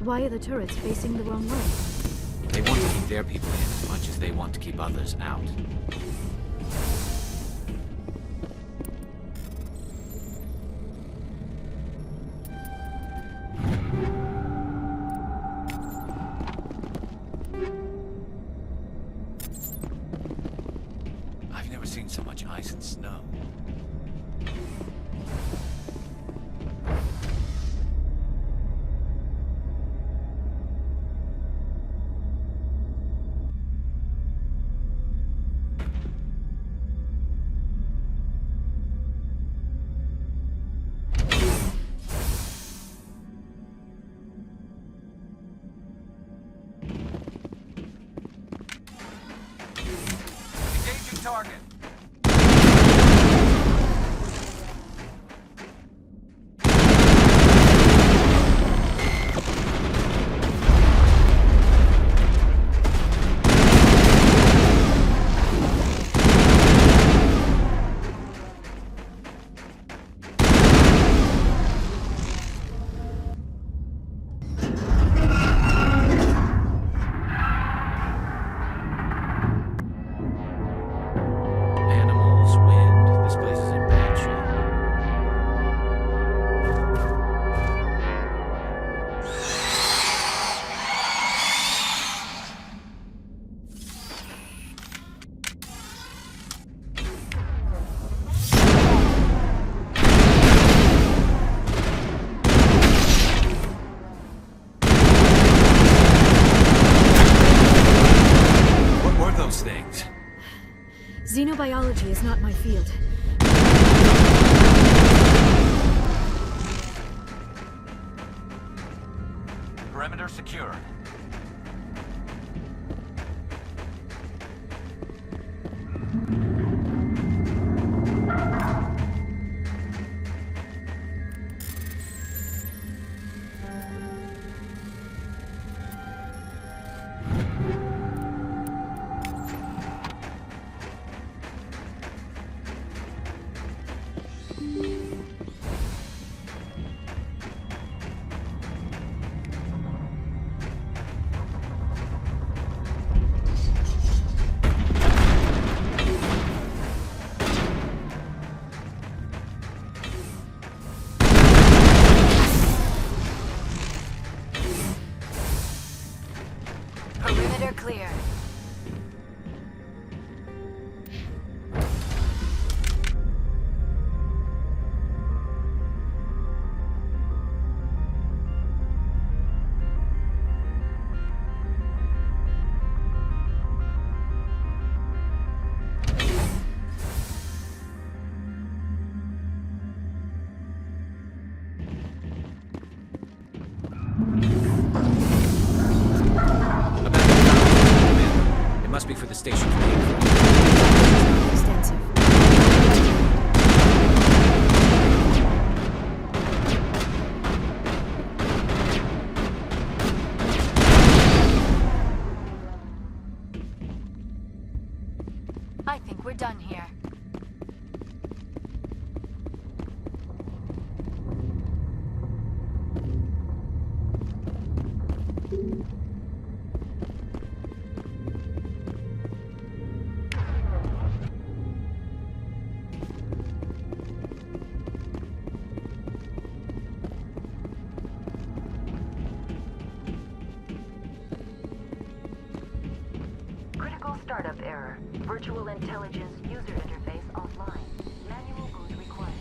Why are the turrets facing the wrong way? They want to keep their people in as much as they want to keep others out. I've never seen so much ice and snow. Target. Xenobiology is not my field. Perimeter secure. clear. It must be for the station's main. Extensive. I think we're done here. Critical startup error. Virtual intelligence user interface offline. Manual boot required.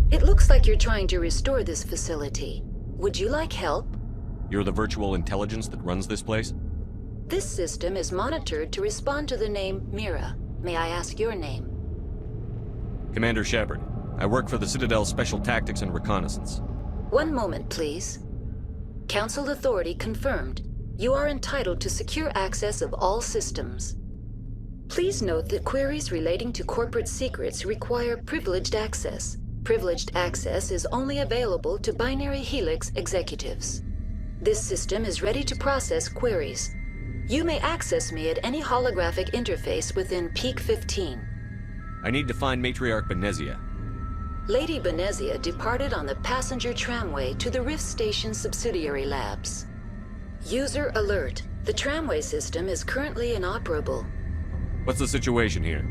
It looks like you're trying to restore this facility. Would you like help? You're the virtual intelligence that runs this place? This system is monitored to respond to the name Mira. May I ask your name? Commander Shepard. I work for the Citadel's Special Tactics and Reconnaissance. One moment, please. Council authority confirmed. You are entitled to secure access of all systems. Please note that queries relating to corporate secrets require privileged access. Privileged access is only available to Binary Helix executives. This system is ready to process queries. You may access me at any holographic interface within Peak 15. I need to find Matriarch Benezia. Lady Benezia departed on the passenger tramway to the Rift Station subsidiary labs. User alert. The tramway system is currently inoperable. What's the situation here?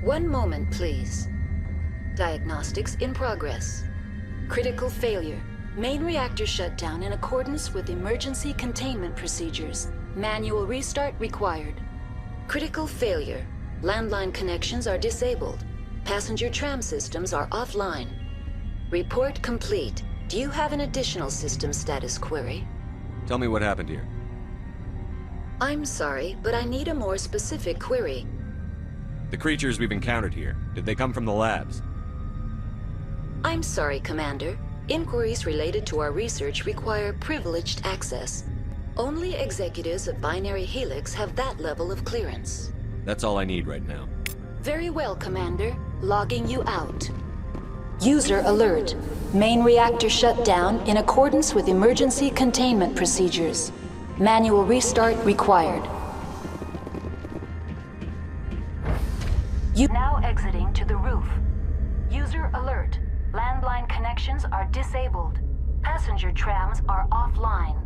One moment, please. Diagnostics in progress. Critical failure. Main reactor shut down in accordance with emergency containment procedures. Manual restart required. Critical failure. Landline connections are disabled. Passenger tram systems are offline. Report complete. Do you have an additional system status query? Tell me what happened here. I'm sorry, but I need a more specific query. The creatures we've encountered here, did they come from the labs? I'm sorry, Commander. Inquiries related to our research require privileged access. Only executives of Binary Helix have that level of clearance. That's all I need right now. Very well, Commander. Logging you out. User alert. Main reactor shut down in accordance with emergency containment procedures. Manual restart required. You now exiting to the roof. User alert. Landline connections are disabled. Passenger trams are offline.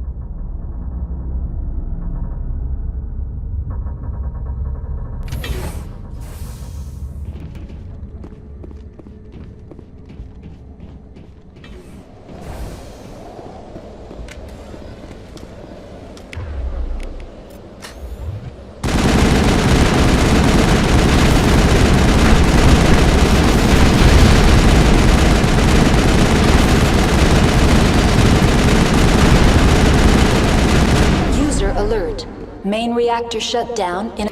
Alert. Main reactor shut down in...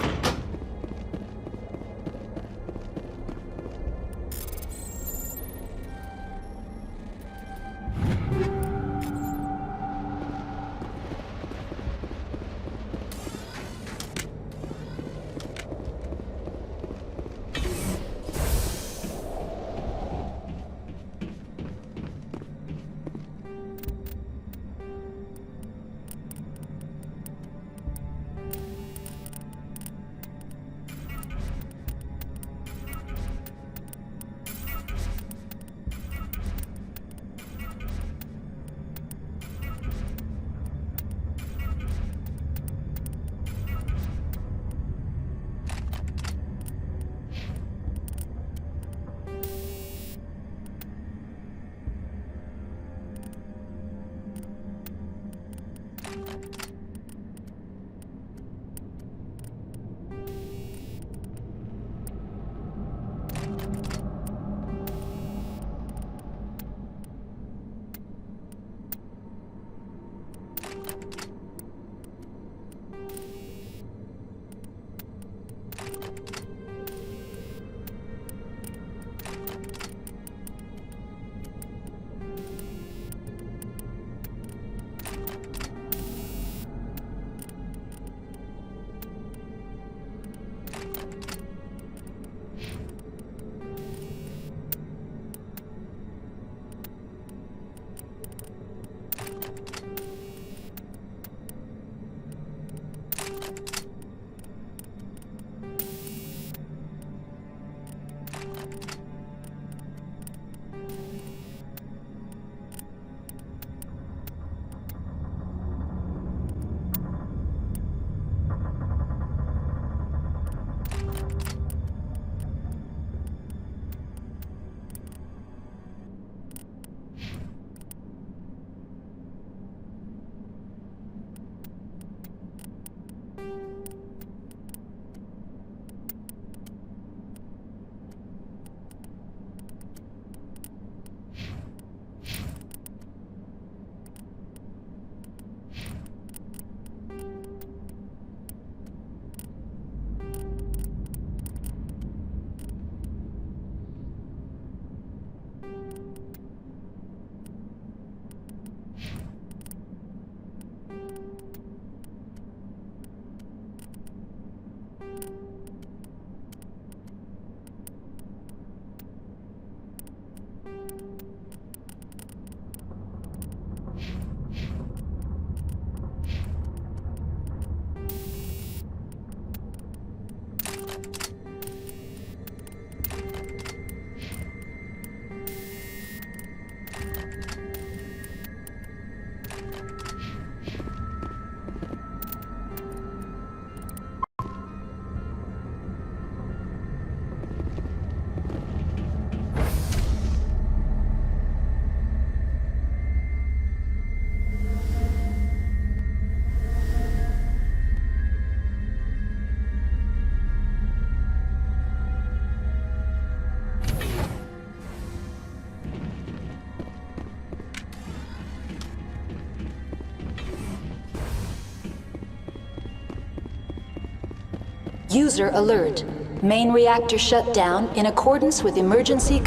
User alert. Main reactor shut down in accordance with emergency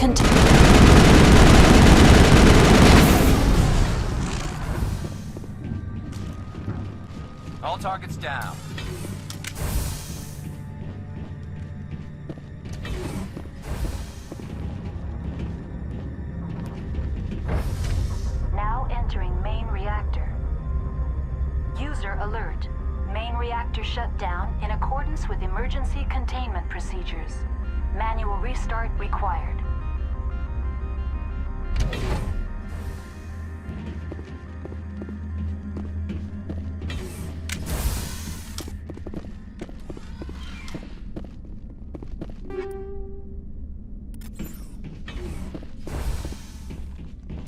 All targets down. with emergency containment procedures. Manual restart required.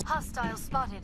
Hostile spotted.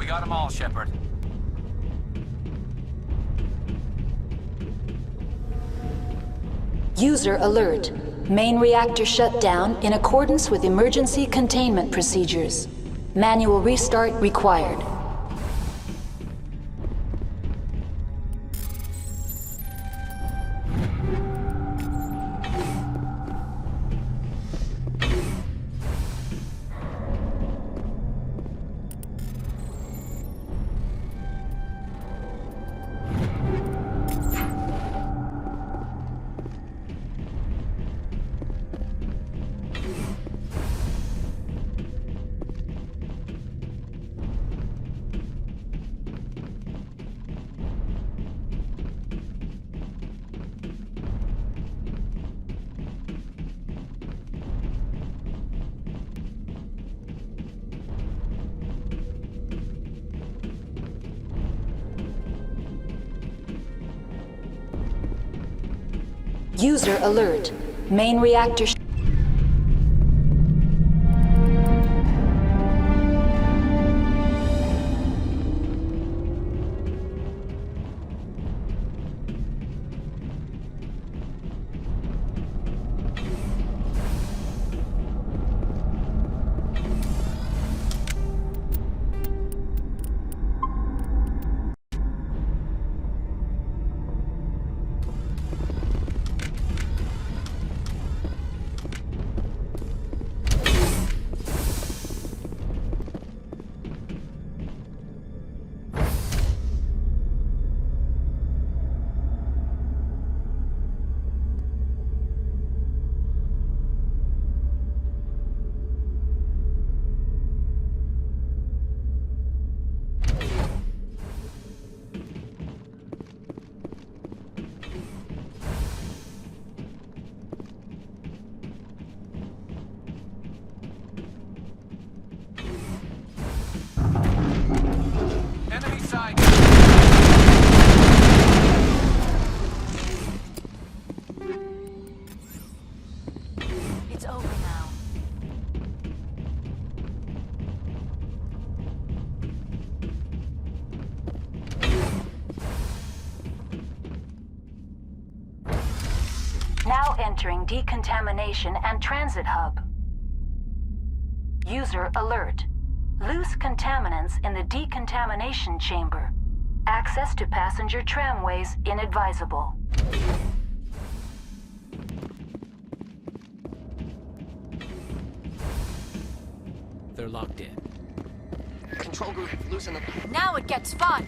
We got them all, Shepard. User alert. Main reactor shut down in accordance with emergency containment procedures. Manual restart required. User alert. Main reactor Enemy side. It's over now. now entering decontamination and transit hub. User alert. Loose contaminants in the decontamination chamber. Access to passenger tramways inadvisable. They're locked in. Control group, loosen up. Now it gets fun.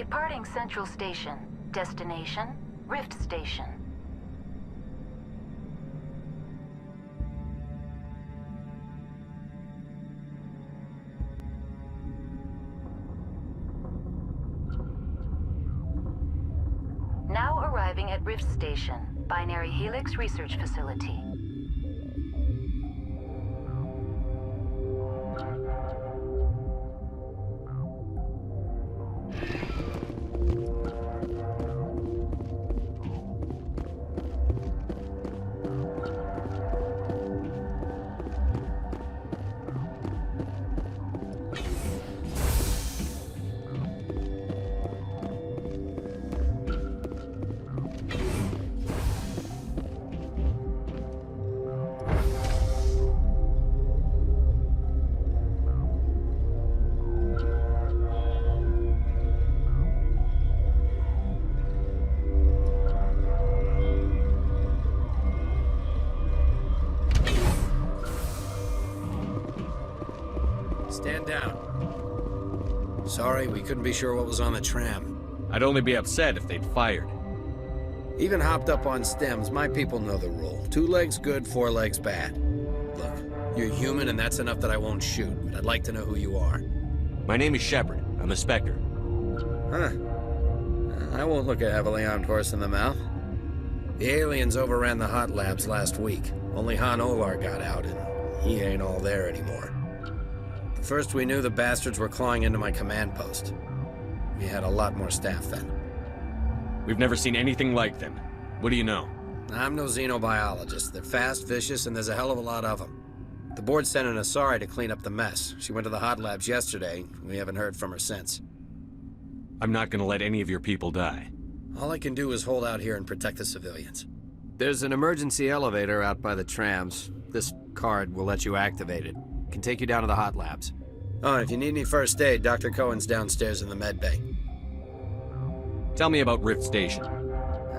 Departing Central Station. Destination, Rift Station. Now arriving at Rift Station, Binary Helix Research Facility. Stand down. Sorry, we couldn't be sure what was on the tram. I'd only be upset if they'd fired. Even hopped up on stems, my people know the rule. 2 legs good, 4 legs bad. Look, you're human and that's enough that I won't shoot, but I'd like to know who you are. My name is Shepard. I'm a Spectre. Huh. I won't look a heavily armed horse in the mouth. The aliens overran the hot labs last week. Only Han Olar got out, and he ain't all there anymore. First we knew the bastards were clawing into my command post. We had a lot more staff then. We've never seen anything like them. What do you know? I'm no xenobiologist. They're fast, vicious, and there's a hell of a lot of them. The board sent an Asari to clean up the mess. She went to the hot labs yesterday. We haven't heard from her since. I'm not gonna let any of your people die. All I can do is hold out here and protect the civilians. There's an emergency elevator out by the trams. This card will let you activate it. Can take you down to the hot labs. Oh, and if you need any first aid, Dr. Cohen's downstairs in the med bay. Tell me about Rift Station.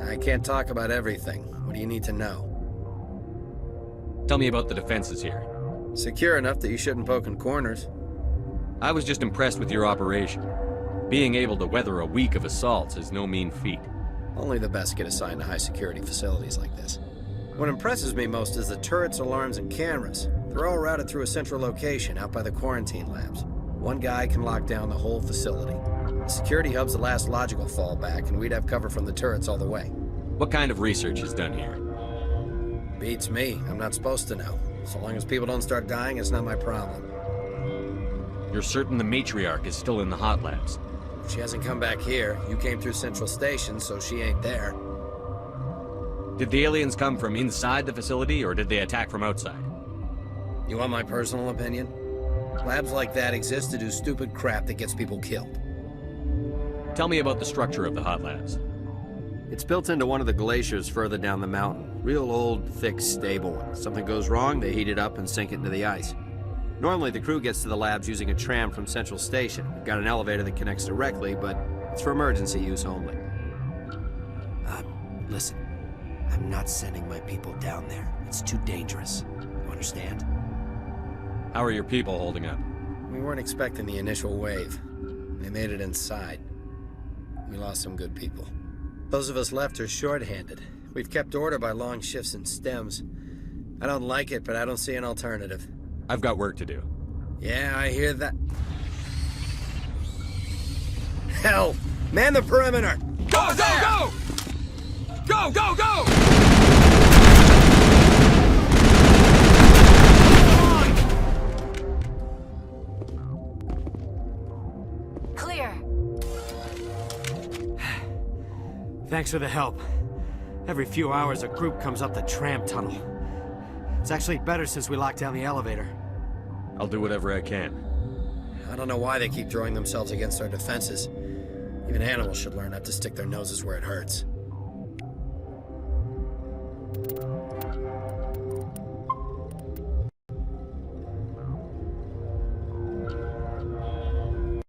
I can't talk about everything. What do you need to know? Tell me about the defenses here. Secure enough that you shouldn't poke in corners. I was just impressed with your operation. Being able to weather a week of assaults is no mean feat. Only the best get assigned to high-security facilities like this. What impresses me most is the turrets, alarms, and cameras. They're all routed through a central location out by the quarantine labs. One guy can lock down the whole facility. The security hub's the last logical fallback, and we'd have cover from the turrets all the way. What kind of research is done here? Beats me. I'm not supposed to know. So long as people don't start dying, it's not my problem. You're certain the matriarch is still in the hot labs? She hasn't come back here. You came through Central Station, so she ain't there. Did the aliens come from inside the facility, or did they attack from outside? You want my personal opinion? Labs like that exist to do stupid crap that gets people killed. Tell me about the structure of the hot labs. It's built into one of the glaciers further down the mountain. Real old, thick, stable one. Something goes wrong, they heat it up and sink it into the ice. Normally, the crew gets to the labs using a tram from Central Station. We've got an elevator that connects directly, but it's for emergency use only. Listen. I'm not sending my people down there. It's too dangerous. You understand? How are your people holding up? We weren't expecting the initial wave. They made it inside. We lost some good people. Those of us left are short-handed. We've kept order by long shifts and stems. I don't like it, but I don't see an alternative. I've got work to do. Yeah, I hear that. Hell! Man the perimeter! Go, go, go! Go, go, go! Clear. Thanks for the help. Every few hours, a group comes up the tram tunnel. It's actually better since we locked down the elevator. I'll do whatever I can. I don't know why they keep throwing themselves against our defenses. Even animals should learn not to stick their noses where it hurts.